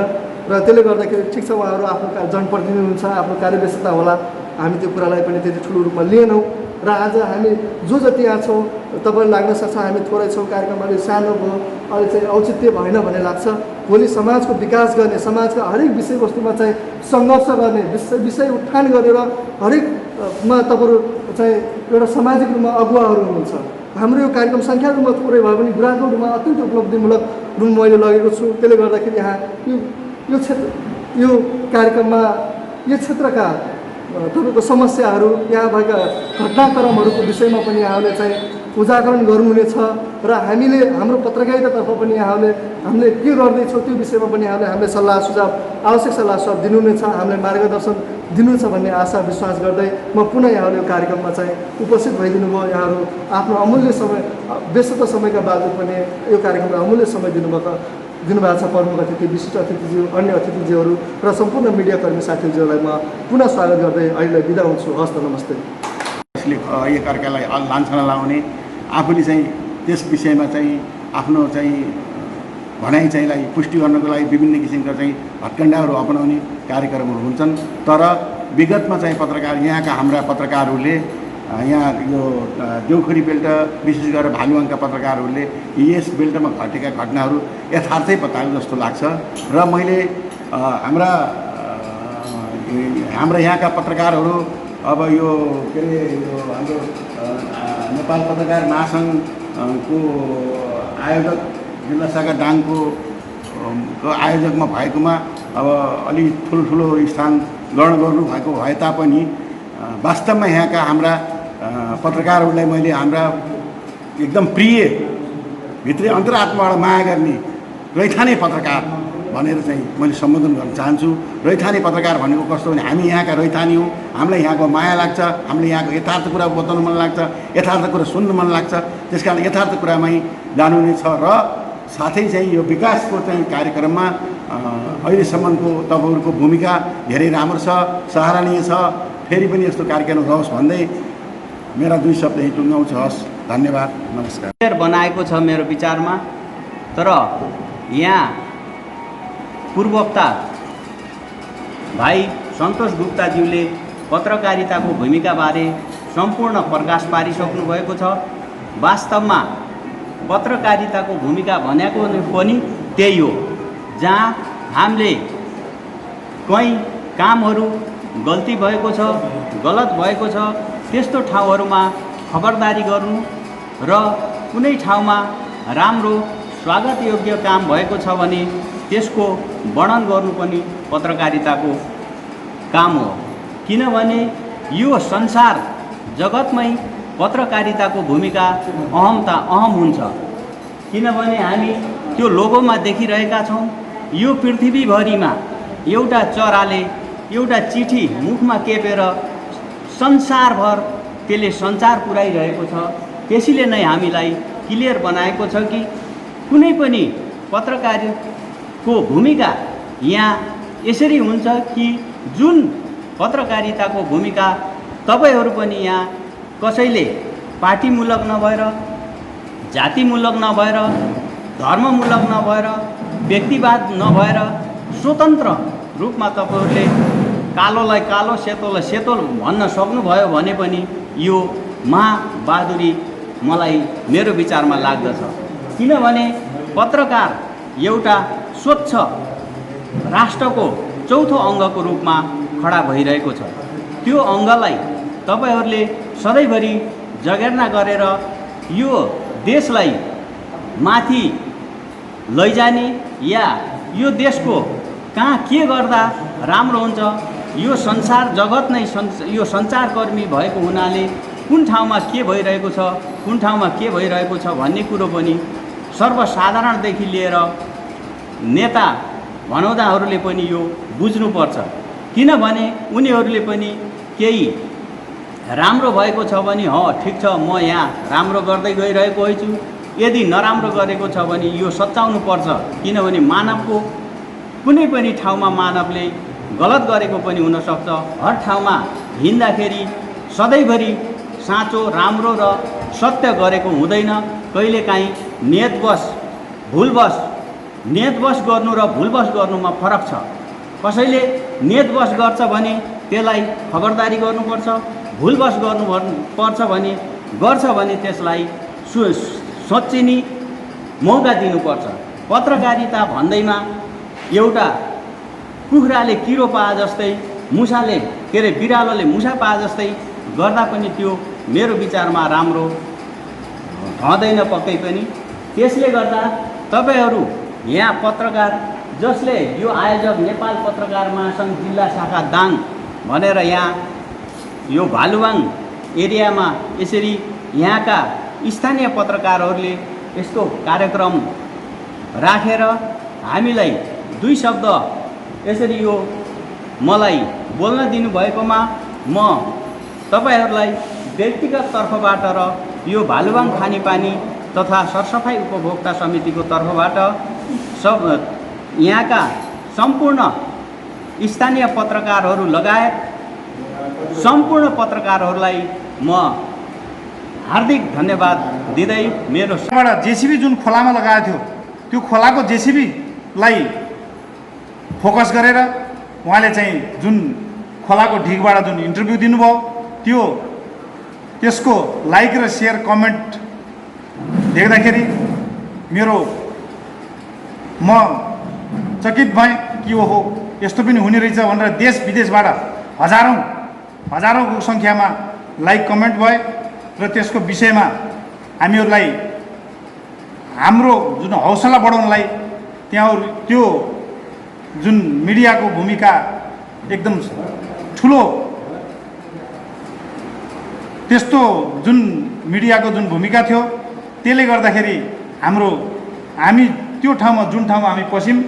र त्यसले गर्दाखेरि ठिक छ, उहाँहरू आफ्नो जनप्रतिनिधि हुनुहुन्छ, आफ्नो कार्यव्यस्तता होला, हामी त्यो कुरालाई पनि त्यति ठुलो रूपमा लिएनौँ। र आज हामी जो जति यहाँ छौँ, तपाईँलाई लाग्न सक्छ हामी थोरै छौँ, कार्यक्रम अलिक सानो भयो, अहिले चाहिँ औचित्य भएन भन्ने लाग्छ। भोलि समाजको विकास गर्ने, समाजका हरेक विषयवस्तुमा चाहिँ सङ्घर्ष गर्ने, विषय उठान गरेर हरेकमा तपाईँहरू चाहिँ एउटा सामाजिक रूपमा अगुवाहरू हुनुहुन्छ। हाम्रो यो कार्यक्रम सङ्ख्या रूपमा थोरै भए पनि गुणात्मक रूपमा अत्यन्त उपलब्धिमूलक रूपमा मैले लगेको छु। त्यसले गर्दाखेरि यहाँ यो कार्यक्रममा यो क्षेत्रका तपाईँको समस्याहरू, यहाँ भएका घटनाक्रमहरूको विषयमा पनि यहाँले चाहिँ उजागरण गर्नुहुनेछ। र हामीले हाम्रो पत्रकारितातर्फ पनि हामीले के गर्दैछौँ त्यो विषयमा पनि हामीलाई सल्लाह सुझाव, आवश्यक सल्लाह सुझाव दिनुहुनेछ, हामीलाई मार्गदर्शन दिनुहुन्छ भन्ने आशा विश्वास गर्दै म पुनः यहाँले यो कार्यक्रममा चाहिँ उपस्थित भइदिनु भयो। यहाँहरू आफ्नो अमूल्य समय, व्यस्तता समयका बावजुद पनि यो कार्यक्रममा अमूल्य समय दिनुभएको छ। प्रमुख अतिथि, विशिष्ट अतिथिज्यू, अन्य अतिथिज्यूहरू र सम्पूर्ण मिडियाकर्मी साथीहरूलाई म पुनः स्वागत गर्दै अहिले बिदा हुन्छु। हस्त, नमस्ते। यसले एकअर्कालाई लान्छना लाउने, आफूले चाहिँ त्यस विषयमा चाहिँ आफ्नो चाहिँ भनाइ चाहिँलाई पुष्टि गर्नको लागि विभिन्न किसिमका चाहिँ हटकण्डाहरू अपनाउने कार्यक्रमहरू हुन्छन्। तर विगतमा चाहिँ यहाँका हाम्रा पत्रकारहरूले, यहाँ यो देउखुरी बेल्ट, विशेष गरेर भालुवाङका पत्रकारहरूले यस बेल्टमा घटेका घटनाहरू यथार्थै बताएको जस्तो लाग्छ। र मैले हाम्रा यहाँका पत्रकारहरू अब यो के अरे यो हाम्रो नेपाल पत्रकार महासङ्घको आयोजक जिल्ला शाखा दाङको आयोजकमा भएकोमा अब अलि ठुलो स्थान ग्रहण गर्नुभएको भए तापनि वास्तवमा यहाँका हाम्रा पत्रकारहरूलाई मैले हाम्रा एकदम प्रिय भित्री अन्तरात्माबाट माया गर्ने रैथाने पत्रकार भनेर चाहिँ मैले सम्बोधन गर्न चाहन्छु। रैथाने पत्रकार भनेको कस्तो भने हामी यहाँका रैथानी हौँ, हामीलाई यहाँको माया लाग्छ, हामीले यहाँको यथार्थ कुरा बताउनु मन लाग्छ, यथार्थ कुरा सुन्नु मन लाग्छ। त्यस कारण यथार्थ कुरामै जानुहुने छ र साथै चाहिँ यो विकासको चाहिँ कार्यक्रममा अहिलेसम्मको तपाईँहरूको भूमिका धेरै राम्रो छ, सराहनीय छ। फेरि पनि यस्तो कार्यक्रम रहोस् भन्दै मेरा 2 शब्द यहीँ टुङ्गाउँछु। हस्, धन्यवाद, नमस्कार। बनाएको छ मेरो विचारमा, तर यहाँ पूर्ववक्ता भाइ सन्तोष गुप्ताज्यूले पत्रकारिताको भूमिकाबारे सम्पूर्ण प्रकाश पारिसक्नु भएको छ। वास्तवमा पत्रकारिताको भूमिका भनेको पनि त्यही हो, जहाँ हामीले कहीँ कामहरू गल्ती भएको छ, गलत भएको छ, त्यस्तो ठाउँहरूमा खबरदारी गर्नु र कुनै ठाउँमा राम्रो स्वागत योग्य काम भएको छ भने त्यसको वर्णन गर्नु पनि पत्रकारिताको काम हो। किनभने यो संसार जगतमै पत्रकारिताको भूमिका अहम हुन्छ। किनभने हामी त्यो लोगोमा देखिरहेका छौँ, यो पृथ्वीभरिमा एउटा चराले एउटा चिठी मुखमा केपेर संसारभर त्यसले सञ्चार पुर्याइरहेको छ। त्यसैले नै हामीलाई क्लियर बनाएको छ कि कुनै पनि पत्रकारको भूमिका यहाँ यसरी हुन्छ कि जुन पत्रकारिताको भूमिका तपाईहरू पनि यहाँ कसैले पार्टीमूलक नभएर, जातिमूलक नभएर, धर्ममूलक नभएर, व्यक्तिवाद नभएर स्वतन्त्र रूपमा तपाईहरूले कालोलाई कालो, सेतोलाई सेतो भन्न सक्नुभयो भने पनि यो महाबहादुरी मलाई मेरो विचारमा लाग्दछ। किनभने पत्रकार एउटा स्वच्छ राष्ट्रको चौथो अङ्गको रूपमा खडा भइरहेको छ। त्यो अङ्गलाई तपाईहरूले सधैँभरि जगेर्ना गरेर यो देशलाई माथि लैजाने या यो देशको कहाँ के गर्दा राम्रो हुन्छ, यो संसार जगत नै यो सञ्चारकर्मी भएको हुनाले कुन ठाउँमा के भइरहेको छ, कुन ठाउँमा के भइरहेको छ भन्ने कुरो पनि सर्वसाधारणदेखि लिएर नेता भनौँदाहरूले पनि यो बुझ्नुपर्छ। किनभने उनीहरूले पनि केही राम्रो भएको छ भने ठिक छ, म यहाँ राम्रो गर्दै गइरहेको छु, यदि नराम्रो गरेको छ भने यो सच्याउनु पर्छ। किनभने मानवको कुनै पनि ठाउँमा मानवले गलत गरेको पनि हुनसक्छ। हर ठाउँमा हिँड्दाखेरि सधैँभरि साँचो, राम्रो र सत्य गरेको हुँदैन। कहिलेकाहीँ नियतवश गर्नु र भुलवश गर्नुमा फरक छ। कसैले नियतवश गर्छ भने त्यसलाई खबरदारी गर्नुपर्छ, भुलवश गर्नुपर्छ भने त्यसलाई सोचिने मौका दिनुपर्छ। पत्रकारिता भन्दैमा एउटा कुखुराले किरो पाए जस्तै, बिरालोले मुसा पाए जस्तै गर्दा पनि त्यो मेरो विचारमा राम्रो हुँदैन पक्कै पनि। त्यसले गर्दा तपाईहरू यहाँ पत्रकार जसले यो आयोजक नेपाल पत्रकार महासङ्घ जिल्ला शाखा दाङ भनेर यहाँ यो भालुवाङ एरियामा यसरी यहाँका स्थानीय पत्रकारहरूले यस्तो कार्यक्रम राखेर हामीलाई 2 शब्द यसरी यो मलाई बोल्न दिनुभएकोमा म तपाईहरूलाई व्यक्तिगत तर्फबाट र यो भालुवाङ खानेपानी तथा सरसफाइ उपभोक्ता समितिको तर्फबाट यहाँका सम्पूर्ण स्थानीय पत्रकारहरू लगायत सम्पूर्ण पत्रकारहरूलाई म हार्दिक धन्यवाद दिँदै मेरो जेसीबी जुन खोलामा लगाएको थियो त्यो खोलाको जेसीबीलाई फोकस गरेर उहाँले चाहिँ जुन खोलाको ढिकबाट जुन इन्टरभ्यू दिनुभयो त्यसको लाइक र सेयर कमेन्ट देख्दाखेरि म चकित भएँ कि ओहो यस्तो पनि हुने रहेछ भनेर। देश विदेशबाट हजारौँको सङ्ख्यामा लाइक कमेन्ट भए र त्यसको विषयमा हामीहरूलाई हाम्रो जुन हौसला बढाउनलाई त्यहाँ त्यो जुन मिडियाको भूमिका एकदम ठुलो, त्यस्तो जुन मिडियाको जुन भूमिका थियो त्यसले गर्दाखेरि हामी त्यो ठाउँमा जुन ठाउँमा हामी पस्यौँ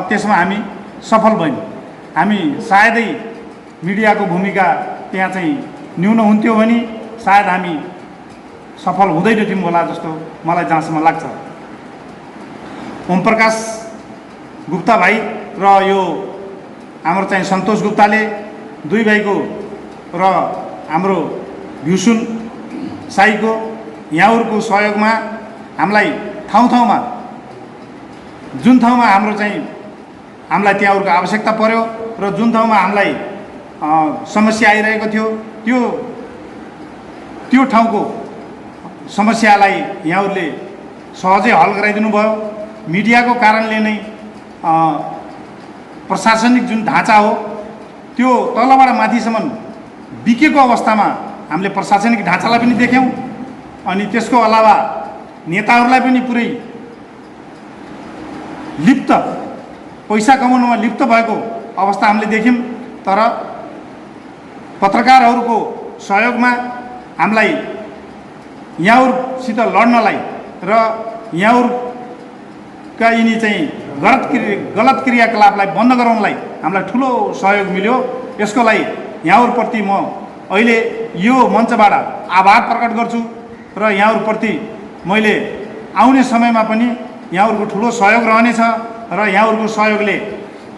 त्यसमा हामी सफल भयौँ। हामी सायदै मिडियाको भूमिका त्यहाँ चाहिँ न्यून हुन्थ्यो भने सायद हामी सफल हुँदैनथ्यौँ होला जस्तो मलाई जहाँसम्म लाग्छ। ओम प्रकाश गुप्ता भाइ र यो हाम्रो चाहिँ सन्तोष गुप्ताले दुई भाइको र हाम्रो भ्युसुन साईको यहाँहरूको सहयोगमा हामीलाई ठाउँ ठाउँमा जुन ठाउँमा हामीलाई त्यहाँहरूको आवश्यकता पर्यो र जुन ठाउँमा हामीलाई समस्या आइरहेको थियो त्यो ठाउँको समस्यालाई यहाँहरूले सहजै हल गराइदिनु भयो। मिडियाको कारणले नै प्रशासनिक जुन ढाँचा हो त्यो तलबाट माथिसम्म बिकेको अवस्थामा हामीले प्रशासनिक ढाँचालाई पनि देख्यौँ अनि त्यसको अलावा नेताहरूलाई पनि पुरै लिप्त, पैसा कमाउनमा लिप्त भएको अवस्था हामीले देख्यौँ। तर पत्रकारहरूको सहयोगमा हामीलाई यहाँहरूसित लड्नलाई र यहाँहरूका यिनी चाहिँ गलत क्रियाकलापलाई बन्द गराउनलाई हामीलाई ठुलो सहयोग मिल्यो। यसको लागि यहाँहरूप्रति म अहिले यो मञ्चबाट आभार प्रकट गर्छु र यहाँहरूप्रति मैले आउने समयमा पनि यहाँहरूको ठुलो सहयोग रहनेछ र यहाँहरूको सहयोगले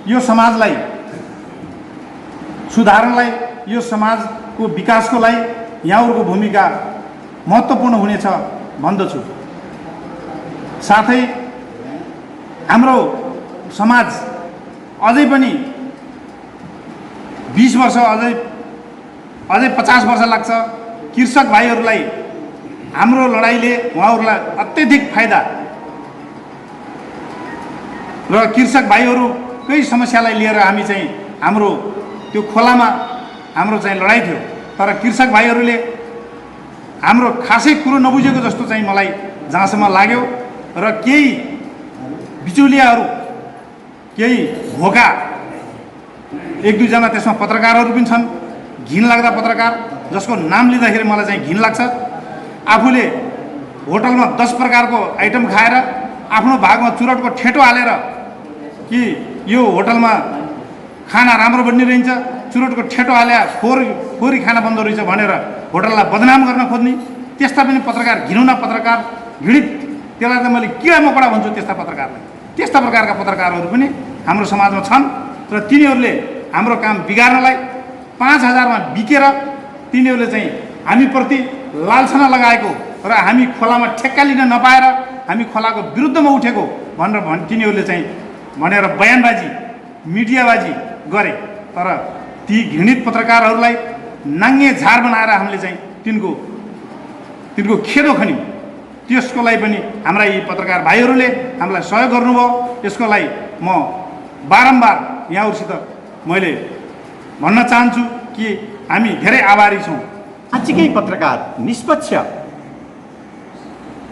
यो समाजलाई सुधार्नलाई, यो समाजको विकासको लागि यहाँहरूको भूमिका महत्त्वपूर्ण हुनेछ भन्दछु। साथै हाम्रो समाज अझै पनि 20 वर्ष अझै 50 वर्ष लाग्छ। कृषक भाइहरूलाई हाम्रो लडाइँले उहाँहरूलाई अत्यधिक फाइदा र कृषक भाइहरूकै समस्यालाई लिएर हामी चाहिँ हाम्रो त्यो खोलामा हाम्रो चाहिँ लडाइँ थियो। तर कृषक भाइहरूले हाम्रो खासै कुरो नबुझेको जस्तो चाहिँ मलाई जहाँसम्म लाग्यो र केही बिचौलियाहरू, केही भोका एक दुईजना त्यसमा पत्रकारहरू पनि छन्, घिनलाग्दा पत्रकार जसको नाम लिँदाखेरि मलाई चाहिँ घिन लाग्छ। आफूले होटलमा 10 प्रकारको आइटम खाएर आफ्नो भागमा चुरटको ठेटो हालेर कि यो होटलमा खाना राम्रो बनिरहन्छ, चुरटको ठेटो हाले फोरी खाना बन्द रहेछ भनेर होटललाई बदनाम गर्न खोज्ने त्यस्ता पनि पत्रकार, घिनौना पत्रकार, घृणित, त्यसलाई त मैले किरा मकडा भन्छु त्यस्ता पत्रकारलाई। त्यस्ता प्रकारका पत्रकारहरू पनि हाम्रो समाजमा छन् र तिनीहरूले हाम्रो काम बिगार्नलाई 5000मा बिकेर तिनीहरूले चाहिँ हामीप्रति लालछना लगाएको र हामी खोलामा ठेक्का लिन नपाएर हामी खोलाको विरुद्धमा उठेको भनेर तिनीहरूले चाहिँ भनेर बयानबाजी, मिडियाबाजी गरे। तर ती घृणित पत्रकारहरूलाई नाङ्गे झार बनाएर हामीले चाहिँ तिनको खेदो खन्यौँ। त्यसको लागि पनि हाम्रा यी पत्रकार भाइहरूले हामीलाई सहयोग गर्नुभयो। यसको लागि म बारम्बार यहाँहरूसित मैले भन्न चाहन्छु कि हामी धेरै आभारी छौँ। साँच्चीकै पत्रकार, निष्पक्ष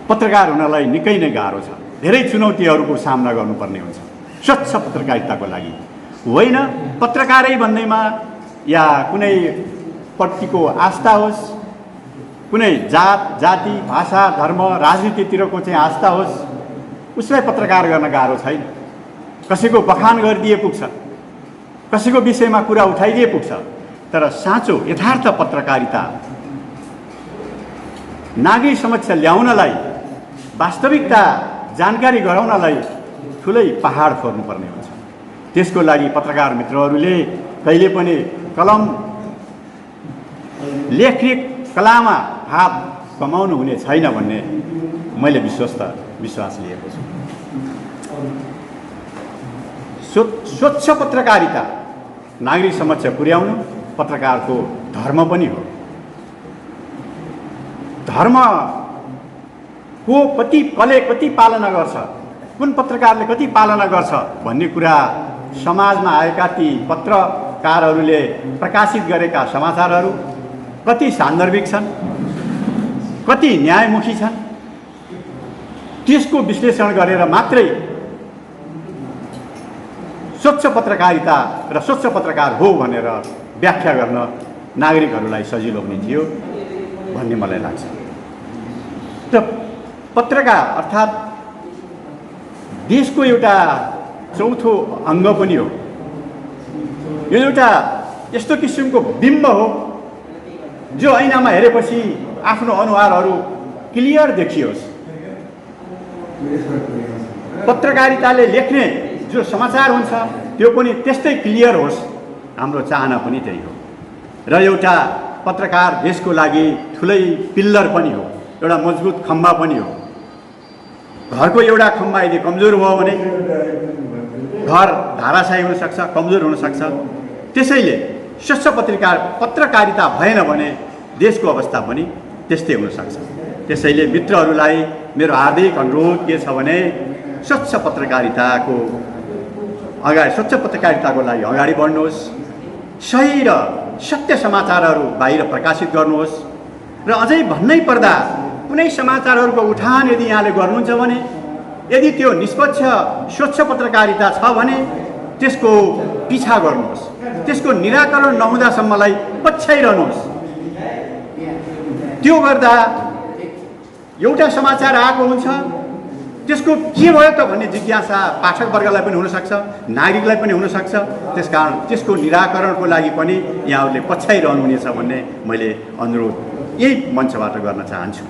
पत्रकार हुनलाई निकै नै गाह्रो छ। धेरै चुनौतीहरूको सामना गर्नुपर्ने हुन्छ स्वच्छ पत्रकारिताको लागि। होइन पत्रकारै भन्दैमा या कुनै पट्टिको आस्था होस्, कुनै जात जाति भाषा धर्म राजनीतितिरको चाहिँ आस्था होस्, उसलाई पत्रकार गर्न गाह्रो छैन। कसैको बखान गरिदिए पुग्छ, कसैको विषयमा कुरा उठाइदिए पुग्छ। तर साँचो यथार्थ पत्रकारिता नागरिक समक्ष ल्याउनलाई, वास्तविकता जानकारी गराउनलाई ठुलै पहाड फोर्नुपर्ने हुन्छ। त्यसको लागि पत्रकार मित्रहरूले कहिले पनि कलम लेखरेख कलामा हात कमाउनु हुने छैन भन्ने मैले विश्वास लिएको छु। स्वच्छ पत्रकारिता नागरिक समक्ष पुर्याउनु पत्रकारको धर्म पनि हो। धर्मको कसले कति पालना गर्छ, कुन पत्रकारले कति पालना गर्छ भन्ने कुरा समाजमा आएका ती पत्रकारहरूले प्रकाशित गरेका समाचारहरू कति सान्दर्भिक छन्, कति न्यायमुखी छन्, त्यसको विश्लेषण गरेर मात्रै स्वच्छ पत्रकारिता र स्वच्छ पत्रकार हो भनेर व्याख्या गर्न नागरिकहरूलाई सजिलो हुने थियो भन्ने मलाई लाग्छ। र पत्रकार अर्थात् देशको एउटा चौथो अङ्ग पनि हो। यो एउटा यस्तो किसिमको बिम्ब हो जो ऐनामा हेरेपछि आफ्नो अनुहारहरू क्लियर देखियोस्। पत्रकारिताले लेख्ने जो समाचार हुन्छ त्यो पनि त्यस्तै क्लियर होस्, हाम्रो चाहना पनि त्यही हो। र एउटा पत्रकार देशको लागि ठुलै पिल्लर पनि हो, एउटा मजबुत खम्बा पनि हो। घरको एउटा खम्बा यदि कमजोर भयो भने घर धाराशायी हुनसक्छ, कमजोर हुनसक्छ। त्यसैले स्वच्छ पत्रकारिता भएन भने देशको अवस्था पनि त्यस्तै हुनसक्छ। त्यसैले मित्रहरूलाई मेरो हार्दिक अनुरोध के छ भने स्वच्छ पत्रकारिताको लागि अगाडि बढ्नुहोस्, सही र सत्य समाचारहरू बाहिर प्रकाशित गर्नुहोस्। र अझै भन्नै पर्दा कुनै समाचारहरूको उठान यदि यहाँले गर्नुहुन्छ भने यदि त्यो निष्पक्ष स्वच्छ पत्रकारिता छ भने त्यसको पिछा गर्नुहोस्, त्यसको निराकरण नहुँदासम्मलाई पछ्याइरहनुहोस्। त्यो गर्दा एउटा समाचार आएको हुन्छ, त्यसको के भयो त भन्ने जिज्ञासा पाठकवर्गलाई पनि हुनसक्छ, नागरिकलाई पनि हुनसक्छ। त्यसकारण त्यसको निराकरणको लागि पनि यहाँहरूले पछ्याइरहनुहुनेछ भन्ने मैले अनुरोध यही मञ्चबाट गर्न चाहन्छु।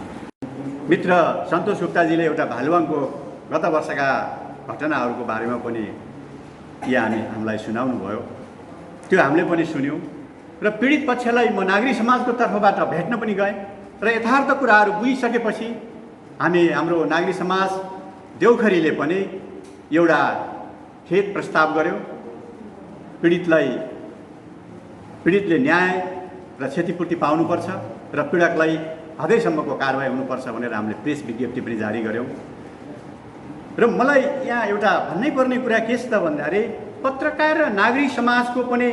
मित्र सन्तोष गुप्ताजीले एउटा भालुवाङको गत वर्षका घटनाहरूको बारेमा पनि हामीलाई सुनाउनु भयो। त्यो हामीले पनि सुन्यौँ र पीडित पक्षलाई म नागरिक समाजको तर्फबाट भेट्न पनि गएँ र यथार्थ कुराहरू बुझिसकेपछि हाम्रो नागरिक समाज देउखरीले पनि एउटा खेद प्रस्ताव गर्यो। पीडितले न्याय र क्षतिपूर्ति पाउनुपर्छ र पीडकलाई हदैसम्मको कारवाही हुनुपर्छ भनेर हामीले प्रेस विज्ञप्ति पनि जारी गऱ्यौँ। र मलाई यहाँ एउटा भन्नै पर्ने कुरा के छ त भन्दाखेरि पत्रकार र नागरिक समाजको पनि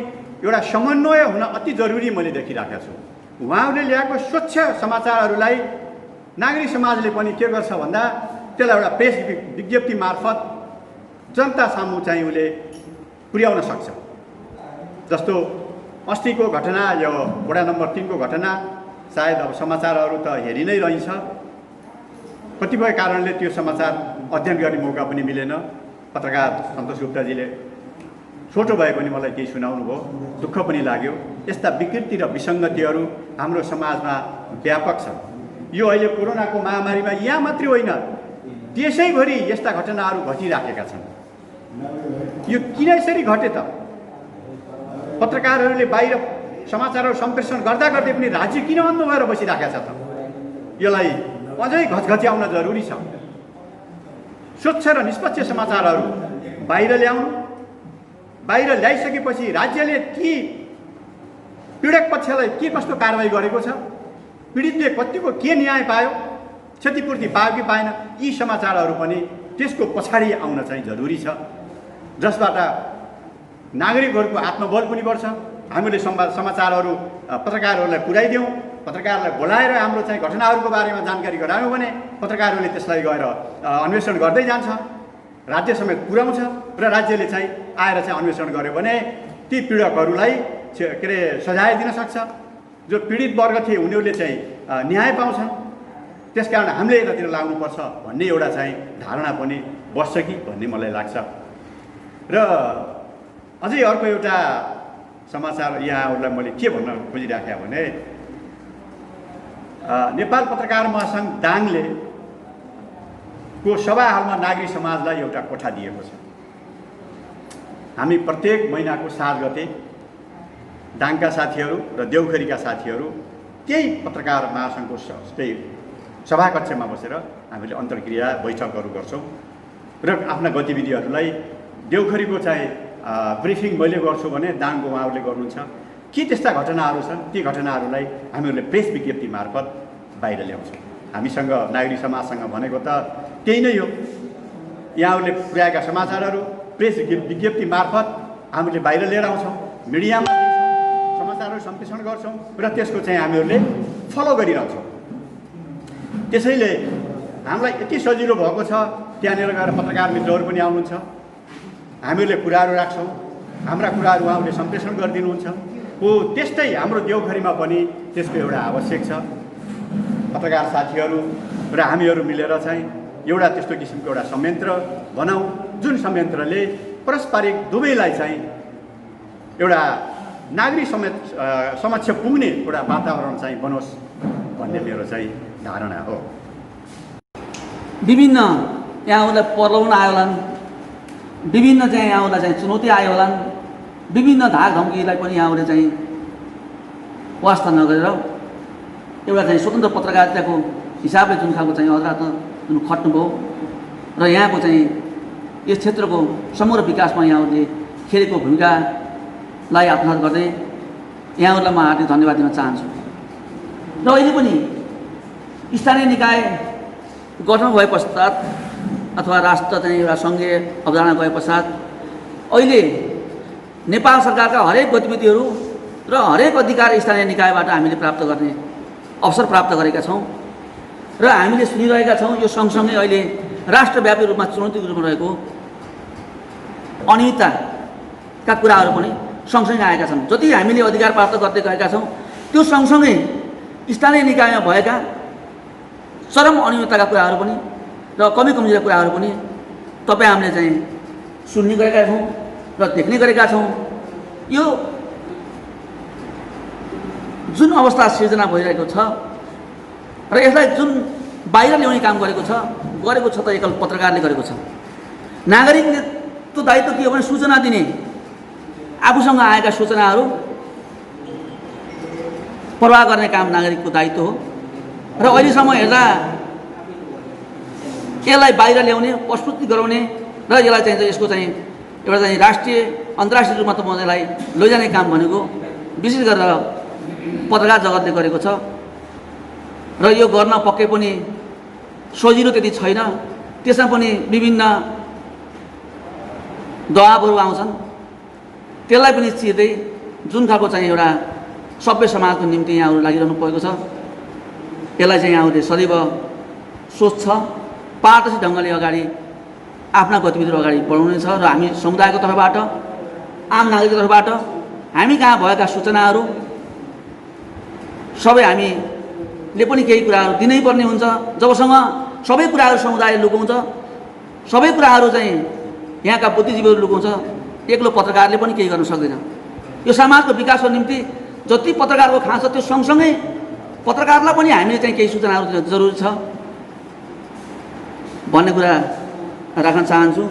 एउटा समन्वय हुन अति जरुरी मैले देखिरहेको छु। उहाँहरूले ल्याएको स्वच्छ समाचारहरूलाई नागरिक समाजले पनि के गर्छ भन्दा त्यसलाई एउटा प्रेस विज्ञप्ति मार्फत जनता सामु चाहिँ उसले पुर्याउन सक्छ। जस्तो अस्तिको घटना, यो वडा नम्बर 3 को घटना, सायद अब समाचारहरू त हेरि नै रहन्छ, कतिपय कारणले त्यो समाचार अध्ययन गर्ने मौका पनि मिलेन। पत्रकार सन्तोष गुप्ताजीले छोटो भए पनि मलाई केही सुनाउनु भयो, दुःख पनि लाग्यो। यस्ता विकृति र विसङ्गतिहरू हाम्रो समाजमा व्यापक छन्। यो अहिले कोरोनाको महामारीमा यहाँ मात्रै होइन, देशैभरि यस्ता घटनाहरू घटिराखेका छन्। यो किन यसरी घटे त? पत्रकारहरूले बाहिर समाचारहरू सम्प्रेषण गर्दा गर्दै पनि राज्य किन अन्ध भएर बसिराखेको छ त? यसलाई अझै घचघच्याउन जरुरी छ। स्वच्छ र निष्पक्ष समाचारहरू बाहिर ल्याउनु, बाहिर ल्याइसकेपछि राज्यले ती पीडक पक्षलाई के कस्तो कारवाही गरेको छ, पीडितले कतिको के न्याय पायो, क्षतिपूर्ति पायो कि पाएन, यी समाचारहरू पनि त्यसको पछाडि आउन चाहिँ जरुरी छ, जसबाट नागरिकहरूको आत्मबल पनि बढ्छ। हामीले समाचारहरू पत्रकारहरूलाई पुर्याइदिउँ, पत्रकारलाई बोलाएर हाम्रो चाहिँ घटनाहरूको बारेमा जानकारी गरायौँ भने पत्रकारहरूले त्यसलाई गएर अन्वेषण गर्दै जान्छ, राज्य समेत पुर्याउँछ र राज्यले चाहिँ आएर चाहिँ अन्वेषण गर्यो भने ती पीडकहरूलाई के अरे सजाय दिन सक्छ। जो पीडित वर्ग थिए उनीहरूले चाहिँ न्याय पाउँछन्। त्यसकारण हामीले यतातिर लाग्नुपर्छ भन्ने एउटा चाहिँ धारणा पनि बस्छ कि भन्ने मलाई लाग्छ। र अझै अर्को एउटा समाचार यहाँहरूलाई मैले के भन्न खोजिराखेँ भने नेपाल पत्रकार महासङ्घ दाङले को सभा हालमा नागरिक समाजलाई एउटा कोठा दिएको छ। हामी प्रत्येक महिनाको 7 गते दाङका साथीहरू र देउखरीका साथीहरू त्यही पत्रकार महासङ्घको त्यही सभाकक्षमा बसेर हामीले अन्तर्क्रिया बैठकहरू गर्छौँ र आफ्ना गतिविधिहरूलाई देउखरीको चाहिँ ब्रिफिङ मैले गर्छु भने दाङको उहाँहरूले गर्नुहुन्छ। के त्यस्ता घटनाहरू छन् ती घटनाहरूलाई हामीहरूले प्रेस विज्ञप्ति मार्फत बाहिर ल्याउँछौँ। हामीसँग नागरिक समाजसँग भनेको त त्यही नै हो। यहाँहरूले पुर्याएका समाचारहरू प्रेस विज्ञप्ति मार्फत हामीले बाहिर लिएर आउँछौँ, मिडियामा दिन्छौँ, समाचारहरू सम्प्रेषण गर्छौँ र त्यसको चाहिँ हामीहरूले फलो गरिरहन्छौँ। त्यसैले हामीलाई यति सजिलो भएको छ, त्यहाँनिर गएर पत्रकार मित्रहरू पनि आउनुहुन्छ, हामीहरूले कुराहरू राख्छौँ, हाम्रा कुराहरू उहाँहरूले सम्प्रेषण गरिदिनुहुन्छ हो। त्यस्तै हाम्रो देउखरीमा पनि त्यसको एउटा आवश्यक छ। पत्रकार साथीहरू र हामीहरू मिलेर चाहिँ एउटा त्यस्तो किसिमको एउटा संयन्त्र बनाऊ, जुन संयन्त्रले पारस्परिक दुवैलाई चाहिँ एउटा नागरिक समक्ष पुग्ने एउटा वातावरण चाहिँ बनोस् भन्ने मेरो चाहिँ धारणा हो। विभिन्न यहाँहरूलाई प्रलोभन आयो होलान्, विभिन्न चाहिँ यहाँहरूलाई चाहिँ चुनौती आयो होलान्, विभिन्न धाक धम्कीलाई पनि यहाँहरूले चाहिँ वास्ता नगरेर एउटा चाहिँ स्वतन्त्र पत्रकारिताको हिसाबले जुन खालको चाहिँ अदालतमा जुन खट्नुभयो र यहाँको चाहिँ यस क्षेत्रको समग्र विकासमा यहाँहरूले खेलेको भूमिकालाई आत्मसात गर्दै यहाँहरूलाई म हार्दिक धन्यवाद दिन चाहन्छु। र अहिले पनि स्थानीय निकाय गठन भए पश्चात अथवा राष्ट्र चाहिँ एउटा सङ्घीय अवधारणा गए पश्चात अहिले नेपाल सरकारका हरेक गतिविधिहरू र हरेक अधिकार स्थानीय निकायबाट हामीले प्राप्त गर्ने अवसर प्राप्त गरेका छौँ र हामीले सुनिरहेका छौँ। यो सँगसँगै अहिले राष्ट्रव्यापी रूपमा चुनौतीको रूपमा रहेको अनियमितताका कुराहरू पनि सँगसँगै आएका छन्। जति हामीले अधिकार प्राप्त गर्दै गएका छौँ त्यो सँगसँगै स्थानीय निकायमा भएका चरम अनियमितताका कुराहरू पनि र कमी कमजोरीका कुराहरू पनि तपाईँ हामीले चाहिँ सुन्ने गरेका छौँ र देख्ने गरेका छौँ। यो जुन अवस्था सिर्जना भइरहेको छ र यसलाई जुन बाहिर ल्याउने काम गरेको छ त एकल पत्रकारले गरेको छ। नागरिकले त्यो दायित्व के हो भने सूचना दिने, आफूसँग आएका सूचनाहरू प्रवाह गर्ने काम नागरिकको दायित्व हो र अहिलेसम्म हेर्दा यसलाई बाहिर ल्याउने, प्रस्तुति गराउने र यसलाई चाहिँ यसको चाहिँ एउटा चाहिँ राष्ट्रिय अन्तर्राष्ट्रिय रूपमा त यसलाई लैजाने काम भनेको विशेष गरेर पत्रकार जगतले गरेको छ र यो गर्न पक्कै पनि सजिलो त्यति छैन। त्यसमा पनि विभिन्न दबाबहरू आउँछन्, त्यसलाई पनि चिर्दै जुन खालको चाहिँ एउटा सभ्य समाजको निम्ति यहाँहरू लागिरहनु परेको छ यसलाई चाहिँ यहाँहरूले सदैव सोच्छ पारदर्शी ढङ्गले अगाडि आफ्ना गतिविधिहरू अगाडि बढाउने छ र हामी समुदायको तर्फबाट, आम नागरिकको तर्फबाट हामी कहाँ भएका सूचनाहरू सबै हामीले पनि केही कुराहरू दिनै पर्ने हुन्छ। जबसँग सबै कुराहरू समुदायले लुकाउँछ, सबै कुराहरू चाहिँ यहाँका बुद्धिजीवीहरू लुकाउँछ, एक्लो पत्रकारले पनि केही गर्न सक्दैन। यो समाजको विकासको निम्ति जति पत्रकारको खाँच छ त्यो सँगसँगै पत्रकारलाई पनि हामीले चाहिँ केही सूचनाहरू दिन जरुरी छ भन्ने कुरा राख्न चाहन्छु।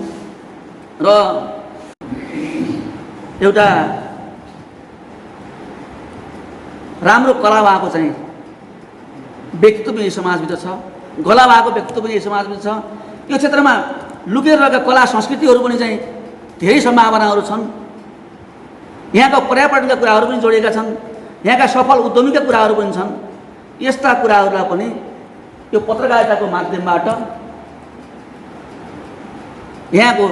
र एउटा राम्रो कला भएको चाहिँ व्यक्तित्व पनि समाजभित्र छ, गला भएको व्यक्तित्व पनि समाजभित्र छ। यो क्षेत्रमा लुकेर रहेका कला संस्कृतिहरू पनि चाहिँ धेरै सम्भावनाहरू छन्। यहाँका पर्यावरणका कुराहरू पनि जोडिएका छन्, यहाँका सफल उद्यमीका कुराहरू पनि छन्। यस्ता कुराहरूलाई पनि यो पत्रकारिताको माध्यमबाट यहाँको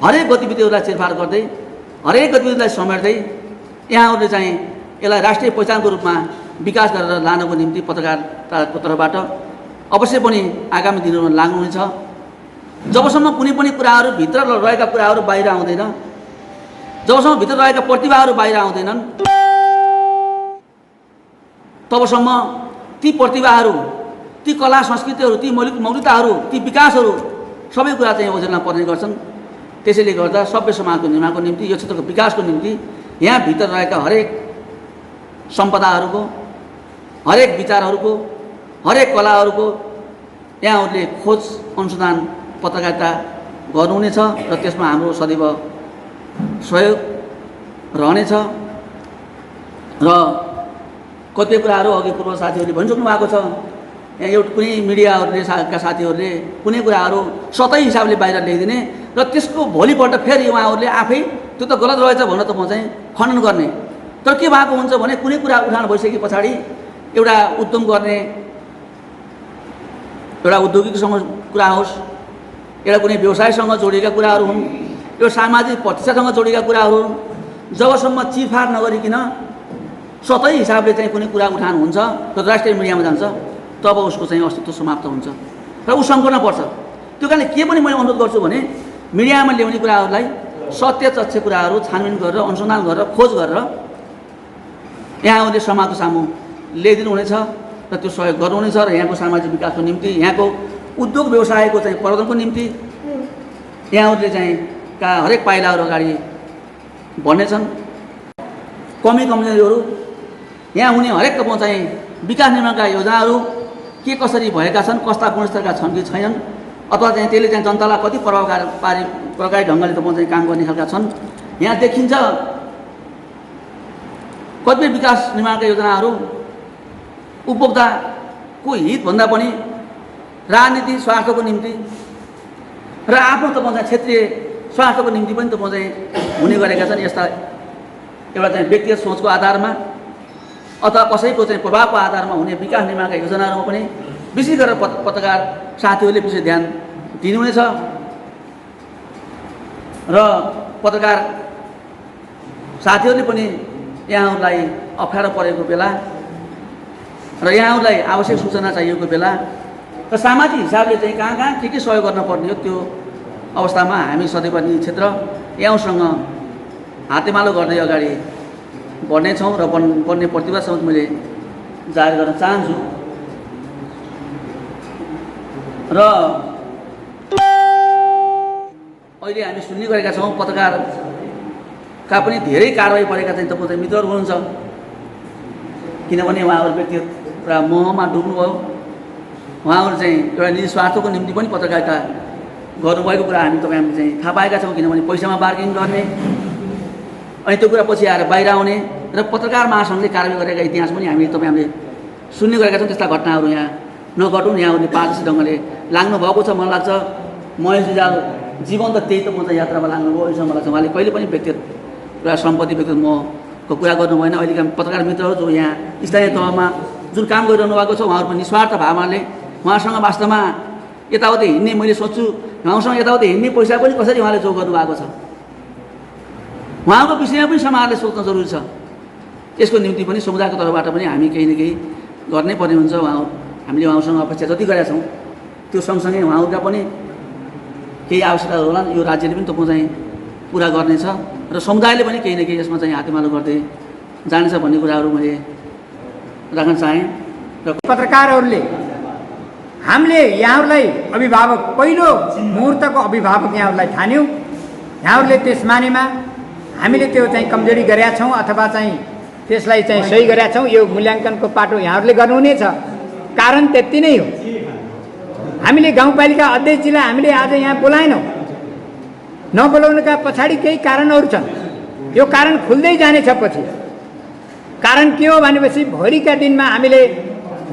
हरेक गतिविधिहरूलाई चिरफार गर्दै, हरेक गतिविधिलाई समेट्दै यहाँहरूले चाहिँ यसलाई राष्ट्रिय पहिचानको रूपमा विकास गरेर लानको निम्ति पत्रकारिताको तर्फबाट अवश्य पनि आगामी दिनहरूमा लाग्नुहुनेछ। जबसम्म कुनै पनि कुराहरू भित्र रहेका कुराहरू बाहिर आउँदैन, जबसम्म भित्र रहेका प्रतिभाहरू बाहिर आउँदैनन्, तबसम्म ती प्रतिभाहरू, ती कला संस्कृतिहरू, ती मौलिकताहरू, ती विकासहरू सबै कुरा चाहिँ ओझेलमा पर्ने गर्छन्। त्यसैले गर्दा सभ्य समाजको निर्माणको निम्ति, यो क्षेत्रको विकासको निम्ति यहाँ भित्र रहेका हरेक सम्पदाहरूको, हरेक विचारहरूको, हरेक कलाहरूको यहाँहरूले खोज अनुसन्धान पत्रकारिता गर्नुहुनेछ र त्यसमा हाम्रो सदैव सहयोग रहनेछ। र कतिपय कुराहरू अघि पूर्व साथीहरूले भनिसक्नु भएको छ, यहाँ एउटा कुनै मिडियाहरूले का साथीहरूले कुनै कुराहरू सतै हिसाबले बाहिर ल्याइदिने र त्यसको भोलिपल्ट फेरि उहाँहरूले आफै त्यो त गलत रहेछ भनेर त म चाहिँ खण्डन गर्ने। तर के भएको हुन्छ भने कुनै कुरा उठान भइसके पछाडि एउटा उद्यम गर्ने, एउटा उद्योगिकसँग कुरा होस्, एउटा कुनै व्यवसायसँग जोडिएका कुराहरू हुन्, एउटा सामाजिक प्रतिष्ठासँग जोडिएका कुराहरू हुन्, जबसम्म चिरफार नगरिकन सतै हिसाबले चाहिँ कुनै कुरा उठान हुन्छ र राष्ट्रिय मिडियामा जान्छ तब उसको चाहिँ अस्तित्व समाप्त हुन्छ र ऊ सङ्कटमा पर्छ। त्यो कारणले के पनि मैले अनुरोध गर्छु भने मिडियामा ल्याउने कुराहरूलाई सत्य तथ्य कुराहरू छानबिन गरेर अनुसन्धान गरेर खोज गरेर यहाँहरूले समाजको सामु ल्याइदिनु हुनेछ र त्यो सहयोग गर्नुहुनेछ र यहाँको सामाजिक विकासको निम्ति यहाँको उद्योग व्यवसायको चाहिँ प्रवर्धनको निम्ति यहाँहरूले चाहिँ का हरेक पाइलाहरू अगाडि बढ्नेछन्। कमी कमजोरीहरू यहाँ हुने हरेक चाहिँ विकास निर्माणका योजनाहरू के कसरी भएका छन्, कस्ता गुणस्तरका छन् कि छैनन्, अथवा चाहिँ त्यसले चाहिँ जनतालाई कति प्रभावकारी ढङ्गले चाहिँ काम गर्ने खालका छन्। यहाँ देखिन्छ कतिपय विकास निर्माणका योजनाहरू उपभोक्ताको हितभन्दा पनि राजनीति स्वार्थको निम्ति र आफ्नो चाहिँ क्षेत्रीय स्वार्थको निम्ति पनि चाहिँ हुने गरेका छन्। यस्ता एउटा चाहिँ व्यक्तिगत सोचको आधारमा अथवा कसैको चाहिँ प्रभावको आधारमा हुने विकास निर्माणका योजनाहरूमा पनि विशेष गरेर पत्रकार साथीहरूले विशेष ध्यान दिनुहुनेछ र पत्रकार साथीहरूले पनि यहाँहरूलाई अप्ठ्यारो परेको बेला र यहाँहरूलाई आवश्यक सूचना चाहिएको बेला र सामाजिक हिसाबले चाहिँ कहाँ कहाँ के सहयोग गर्न पर्ने हो त्यो अवस्थामा हामी सदैव निजी क्षेत्र यहाँसँग हातेमालो गर्दै अगाडि बढ्नेछौँ र बढ्ने प्रतिभा समेत मैले जाहेर गर्न चाहन्छु। र अहिले हामी सुन्ने गरेका छौँ पत्रकारका पनि धेरै कारवाही परेका चाहिँ तपाईँ मित्रहरू हुनुहुन्छ, किनभने उहाँहरू व्यक्तिगत एउटा मोहमा डुब्नुभयो। उहाँहरू चाहिँ एउटा निजी स्वार्थको निम्ति पनि पत्रकारिता गर्नुभएको कुरा हामीले चाहिँ थाहा पाएका छौँ, किनभने पैसामा बार्गेनिङ गर्ने अनि त्यो कुरा पछि आएर बाहिर आउने र पत्रकार महासङ्घले कारवाही गरेका इतिहास पनि हामीले सुन्ने गरेका छौँ। त्यस्ता घटनाहरू यहाँ नघटुन्, यहाँहरूले पारदर्शी ढङ्गले लाग्नु भएको छ। मलाई लाग्छ महेश रिजाल जीवन त त्यही चाहिँ यात्रामा लाग्नुभयो। अहिलेसम्म मलाई लाग्छ उहाँले कहिले पनि व्यक्तिगत कुरा सम्पत्ति व्यक्तिगत मोहको कुरा गर्नु भएन। अहिलेका पत्रकार मित्रहरू जो यहाँ स्थानीय तहमा जुन काम गरिरहनु भएको छ उहाँहरू पनि निस्वार्थ भावनाले उहाँसँग वास्तवमा यताउति हिँड्ने मैले सोच्छु उहाँसँग यताउति हिँड्ने पैसा पनि कसरी उहाँले जो गर्नुभएको छ उहाँको विषयमा पनि समाजले सोच्न जरुरी छ। यसको निम्ति पनि समुदायको तर्फबाट पनि हामी केही न केही गर्नै पर्ने हुन्छ। हामीले उहाँसँग अपेक्षा जति गरेका छौँ त्यो सँगसँगै उहाँहरूका पनि केही आवश्यकताहरू होलान्, यो राज्यले पनि तपाईँ चाहिँ पुरा गर्नेछ र समुदायले पनि केही न केही यसमा चाहिँ हातेमालो गर्दै जानेछ भन्ने कुराहरू मैले राख्न चाहेँ। र पत्रकारहरूले हामीले यहाँहरूलाई अभिभावक पहिलो मुहुर्तको अभिभावक यहाँहरूलाई ठान्यौँ। यहाँहरूले त्यस मानेमा हामीले त्यो चाहिँ कमजोरी गरेका छौँ अथवा चाहिँ त्यसलाई चाहिँ सही गरेका छौँ, यो मूल्याङ्कनको पाटो यहाँहरूले गर्नुहुनेछ। कारण त्यति नै हो। हामीले गाउँपालिका अध्यक्षजीलाई हामीले आज यहाँ बोलाएनौँ, नबोलाउनुका पछाडि केही कारणहरू छन्। यो कारण खुल्दै जानेछ पछि। कारण के हो भनेपछि भोलिका दिनमा हामीले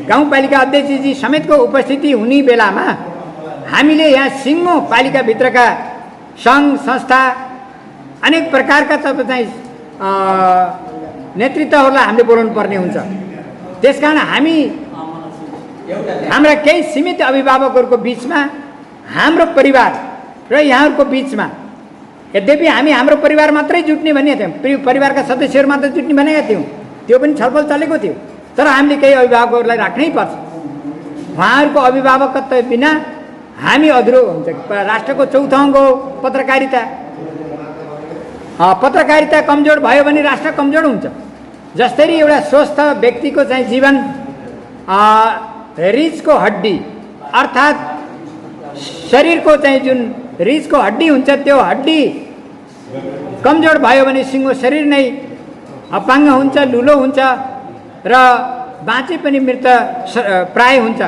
गाउँपालिका अध्यक्षजी समेतको उपस्थिति हुने बेलामा हामीले यहाँ सिङ्गो पालिकाभित्रका सङ्घ संस्था अनेक प्रकारका चाहिँ नेतृत्वहरूलाई हामीले बोलाउनु पर्ने हुन्छ। त्यसकारण हामी हाम्रा केही सीमित अभिभावकहरूको बिचमा हाम्रो परिवार र यहाँहरूको बिचमा यद्यपि हामी हाम्रो परिवार मात्रै जुट्ने भनेका थियौँ, परिवारका सदस्यहरू मात्रै जुट्ने भनेका थियौँ, त्यो पनि छलफल चलेको थियो। तर हामीले केही अभिभावकहरूलाई राख्नै पर्छ। उहाँहरूको अभिभावकत्व बिना हामी अधुरो हुन्छ। राष्ट्रको चौथो अङ्ग हो पत्रकारिता। पत्रकारिता कमजोर भयो भने राष्ट्र कमजोर हुन्छ। जसरी एउटा स्वस्थ व्यक्तिको चाहिँ जीवन रिजको हड्डी अर्थात् शरीरको चाहिँ जुन रिजको हड्डी हुन्छ त्यो हड्डी कमजोर भयो भने सिङ्गो शरीर नै अपाङ्ग हुन्छ, लुलो हुन्छ र बाँचे पनि मृत प्राय हुन्छ।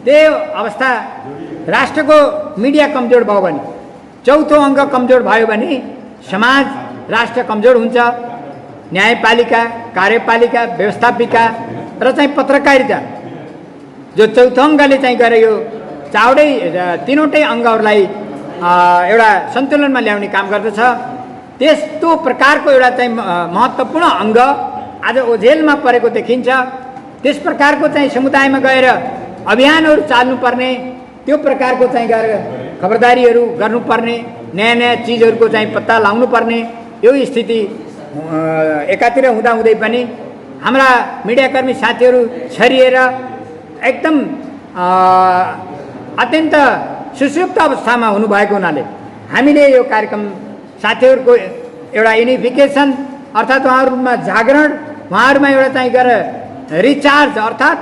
त्यो अवस्था राष्ट्रको मिडिया कमजोर भयो भने, चौथो अङ्ग कमजोर भयो भने समाज राष्ट्र कमजोर हुन्छ। न्यायपालिका, कार्यपालिका, व्यवस्थापिका र चाहिँ पत्रकारिता जो चौथो अङ्गले चाहिँ गएर यो चावडै तिनवटै अङ्गहरूलाई एउटा सन्तुलनमा ल्याउने काम गर्दछ। त्यस्तो प्रकारको एउटा चाहिँ महत्त्वपूर्ण अङ्ग आज ओझेलमा परेको देखिन्छ। त्यस प्रकारको चाहिँ समुदायमा गएर अभियानहरू चाल्नुपर्ने, त्यो प्रकारको चाहिँ गएर खबरदारीहरू गर्नुपर्ने, नयाँ नयाँ चिजहरूको चाहिँ पत्ता लगाउनुपर्ने यो स्थिति एकातिर हुँदाहुँदै पनि हाम्रा मिडियाकर्मी साथीहरू छरिएर एकदम अत्यन्त सुषुप्त अवस्थामा हुनुभएको हुनाले हामीले यो कार्यक्रम साथीहरूको एउटा युनिफिकेसन अर्थात् उहाँहरूमा जागरण, उहाँहरूमा एउटा चाहिँ गएर रिचार्ज अर्थात्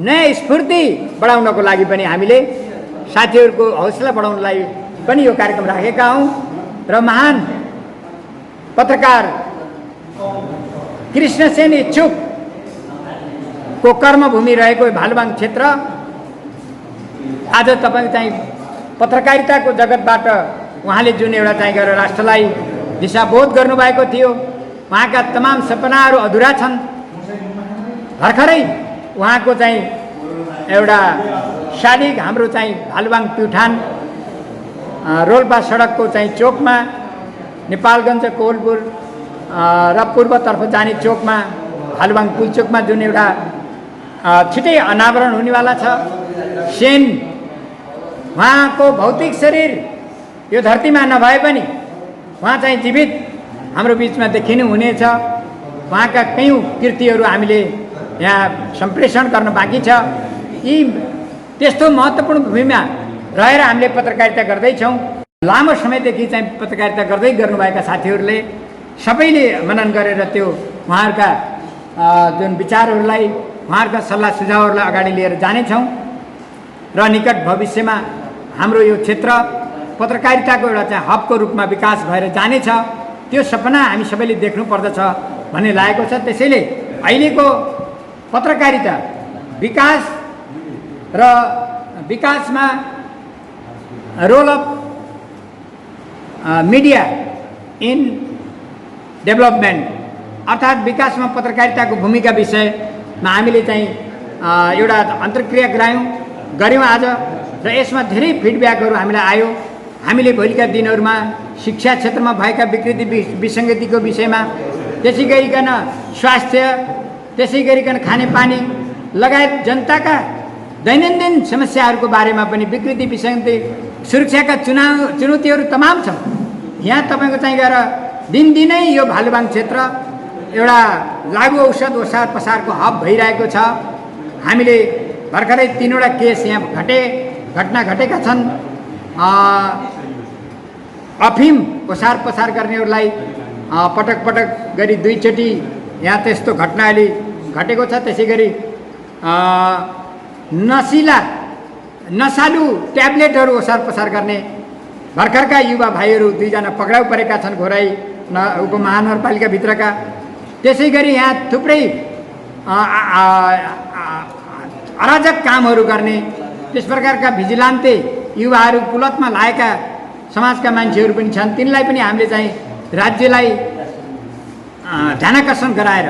नयाँ स्फूर्ति बढाउनको लागि पनि हामीले साथीहरूको हौसला बढाउनलाई पनि यो कार्यक्रम राखेका हौँ। र महान पत्रकार कृष्णसेन इच्छुकको कर्मभूमि रहेको भालुबाङ क्षेत्र आज तपाईँ चाहिँ पत्रकारिताको जगतबाट उहाँले जुन एउटा चाहिँ गरेर राष्ट्रलाई दिशाबोध गर्नुभएको थियो, उहाँका तमाम सपनाहरू अधुरा छन्। भर्खरै उहाँको चाहिँ एउटा शालिग हाम्रो चाहिँ भालुबाङ प्युठान रोल्पा सडकको चाहिँ चोकमा, नेपालगञ्ज कोलपुर र पूर्वतर्फ जाने चोकमा भालुबाङ पुलचोकमा जुन एउटा छिटै अनावरण हुनेवाला छ। सेन उहाँको भौतिक शरीर यो धरतीमा नभए पनि उहाँ चाहिँ जीवित हाम्रो बिचमा देखिनु हुनेछ। उहाँका कयौँ कृतिहरू हामीले यहाँ सम्प्रेषण गर्न बाँकी छ। यी त्यस्तो महत्त्वपूर्ण भूमिमा रहेर हामीले पत्रकारिता गर्दैछौँ। लामो समयदेखि चाहिँ पत्रकारिता गर्दै गर्नुभएका साथीहरूले सबैले मनन गरेर त्यो उहाँहरूका जुन विचारहरूलाई, उहाँहरूका सल्लाह सुझावहरूलाई अगाडि लिएर जानेछौँ र निकट भविष्यमा हाम्रो यो क्षेत्र पत्रकारिताको एउटा चाहिँ हबको रूपमा विकास भएर जानेछ। त्यो सपना हामी सबैले देख्नुपर्दछ भन्ने लागेको छ। त्यसैले अहिलेको पत्रकारिता विकास र विकासमा role of media in development अर्थात् विकासमा पत्रकारिताको भूमिका विषयमा हामीले चाहिँ एउटा अन्तर्क्रिया गऱ्यौँ आज र यसमा धेरै फिडब्याकहरू हामीलाई आयो। हामीले भोलिका दिनहरूमा शिक्षा क्षेत्रमा भएका विकृति विसङ्गतिको विषयमा, त्यसै गरिकन स्वास्थ्य, त्यसै गरिकन खानेपानी लगायत जनताका दैनन्दिन समस्याहरूको बारेमा पनि विकृति विसङ्गति, सुरक्षाका चुनौतीहरू तमाम छन्। यहाँ तपाईँको चाहिँ गएर दिनदिनै यो भालुबाङ क्षेत्र एउटा लागु औषध ओसार पसारको हब भइरहेको छ। हामीले भर्खरै 3वटा केस यहाँ घटना घटेका छन्। अफिम ओसार पसार गर्नेहरूलाई पटक पटक गरी 2 चोटि यहाँ त्यस्तो घटना अहिले घटेको छ। त्यसै गरी नसालु ट्याब्लेटहरू ओसार पसार गर्ने भर्खरका युवा भाइहरू 2 जना पक्राउ परेका छन् घोराई उपमहानगरपालिकाभित्रका। त्यसै गरी यहाँ थुप्रै अराजक कामहरू गर्ने त्यस प्रकारका भिजिलान्ते युवाहरू कुलतमा लागेका समाजका मान्छेहरू पनि छन्। तिनलाई पनि हामीले चाहिँ राज्यलाई ध्यानाकर्षण गराएर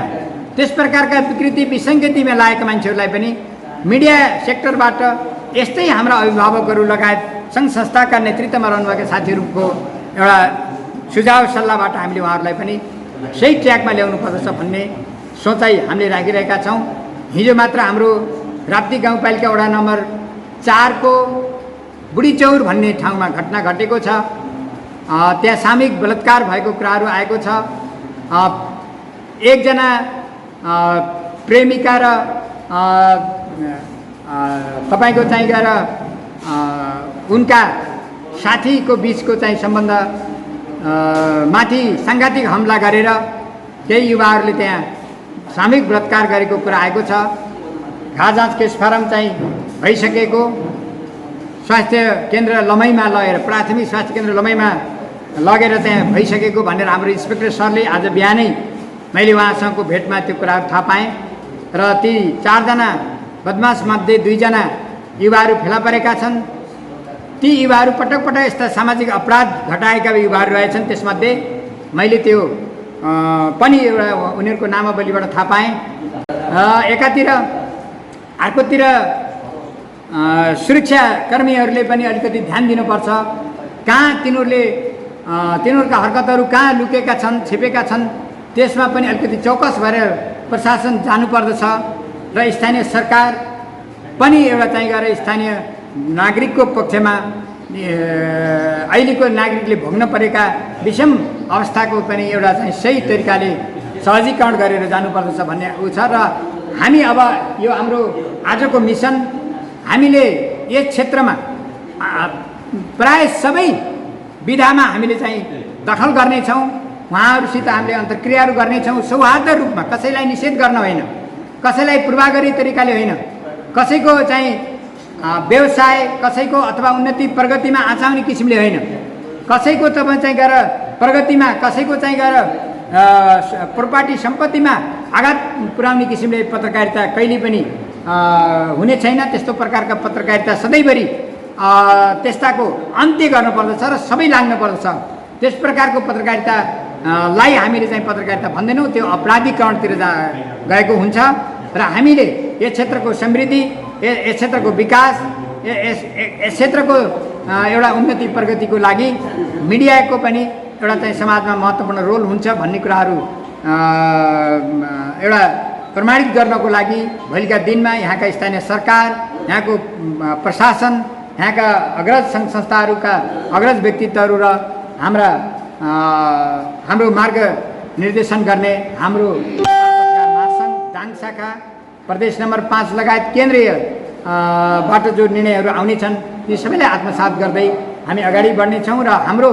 त्यस प्रकारका विकृति विसङ्गतिमा लागेका मान्छेहरूलाई पनि मिडिया सेक्टरबाट यस्तै हाम्रा अभिभावकहरू लगायत सङ्घ संस्थाका नेतृत्वमा रहनुभएका साथीहरूको एउटा सुझाव सल्लाहबाट हामीले उहाँहरूलाई पनि सही ट्र्याकमा ल्याउनु पर्दछ भन्ने सोचाइ हामीले राखिरहेका छौँ। हिजो मात्र हाम्रो राप्ती गाउँपालिका वडा नम्बर 4 को बुढीचौर भन्ने ठाउँमा घटना घटेको छ। त्यहाँ सामूहिक बलात्कार भएको कुराहरू आएको छ। एकजना प्रेमिका र तपाईँको चाहिँ गएर उनका साथीको बिचको चाहिँ सम्बन्ध माथि साङ्घातिक हमला गरेर केही युवाहरूले त्यहाँ सामूहिक बलात्कार गरेको कुरा आएको छ। घाजाँच केस फारम चाहिँ भइसकेको, स्वास्थ्य केन्द्र लमैमा लगेर प्राथमिक स्वास्थ्य केन्द्र लमैमा लगेर त्यहाँ भइसकेको भनेर हाम्रो इन्सपेक्टर सरले आज बिहानै मैले उहाँसँगको भेटमा त्यो कुराहरू थाहा पाएँ। र ती 4 जना बदमासमध्ये 2 जना युवाहरू फेला परेका छन्। ती युवाहरू पटक पटक यस्ता सामाजिक अपराध घटाएका युवाहरू रहेछन्। त्यसमध्ये मैले त्यो पनि एउटा उनीहरूको नामावलीबाट थाहा पाएँ। एकातिर अर्कोतिर सुरक्षाकर्मीहरूले पनि अलिकति ध्यान दिनुपर्छ। कहाँ तिनीहरूका हरकतहरू कहाँ लुकेका छन्, छिपेका छन्, त्यसमा पनि अलिकति चौकस भएर प्रशासन जानुपर्दछ। र स्थानीय सरकार पनि एउटा चाहिँ गएर स्थानीय नागरिकको पक्षमा अहिलेको नागरिकले भोग्न परेका विषम अवस्थाको पनि एउटा चाहिँ सही तरिकाले सहजीकरण गरेर जानुपर्दछ भन्ने उ छ। र हामी अब यो हाम्रो आजको मिसन हामीले यस क्षेत्रमा प्राय सबै विधामा हामीले चाहिँ दखल गर्नेछौँ। उहाँहरूसित हामीले अन्तर्क्रियाहरू गर्नेछौँ। सौहार्द रूपमा, कसैलाई निषेध गर्न होइन, कसैलाई पूर्वाग्रही तरिकाले होइन, कसैको चाहिँ व्यवसाय, कसैको अथवा उन्नति प्रगतिमा आँचाउने किसिमले होइन, कसैको तपाईँ चाहिँ गएर प्रगतिमा, कसैको चाहिँ गएर प्रोपर्टी सम्पत्तिमा आघात पुर्याउने किसिमले पत्रकारिता कहिले पनि हुने छैन। त्यस्तो प्रकारका पत्रकारिता सधैँभरि त्यस्ताको अन्त्य गर्नुपर्दछ र सबै लाग्नुपर्दछ। त्यस प्रकारको पत्रकारितालाई हामीले चाहिँ पत्रकारिता भन्दैनौँ, त्यो अपराधीकरणतिर गएको हुन्छ। र हामीले यस क्षेत्रको समृद्धि, यस क्षेत्रको विकास, यस क्षेत्रको एउटा उन्नति प्रगतिको लागि मिडियाको पनि एउटा चाहिँ समाजमा महत्त्वपूर्ण रोल हुन्छ भन्ने कुराहरू एउटा प्रमाणित गर्नको लागि भोलिका दिनमा यहाँका स्थानीय सरकार, यहाँको प्रशासन, यहाँका अग्रज सङ्घ संस्थाहरूका अग्रज व्यक्तित्वहरू र हाम्रो मार्ग निर्देशन गर्ने हाम्रो महासङ्घ दाङ शाखा प्रदेश नम्बर 5 लगायत केन्द्रीय बाट जो निर्णयहरू आउनेछन् ती सबैलाई आत्मसात गर्दै हामी अगाडि बढ्नेछौँ र हाम्रो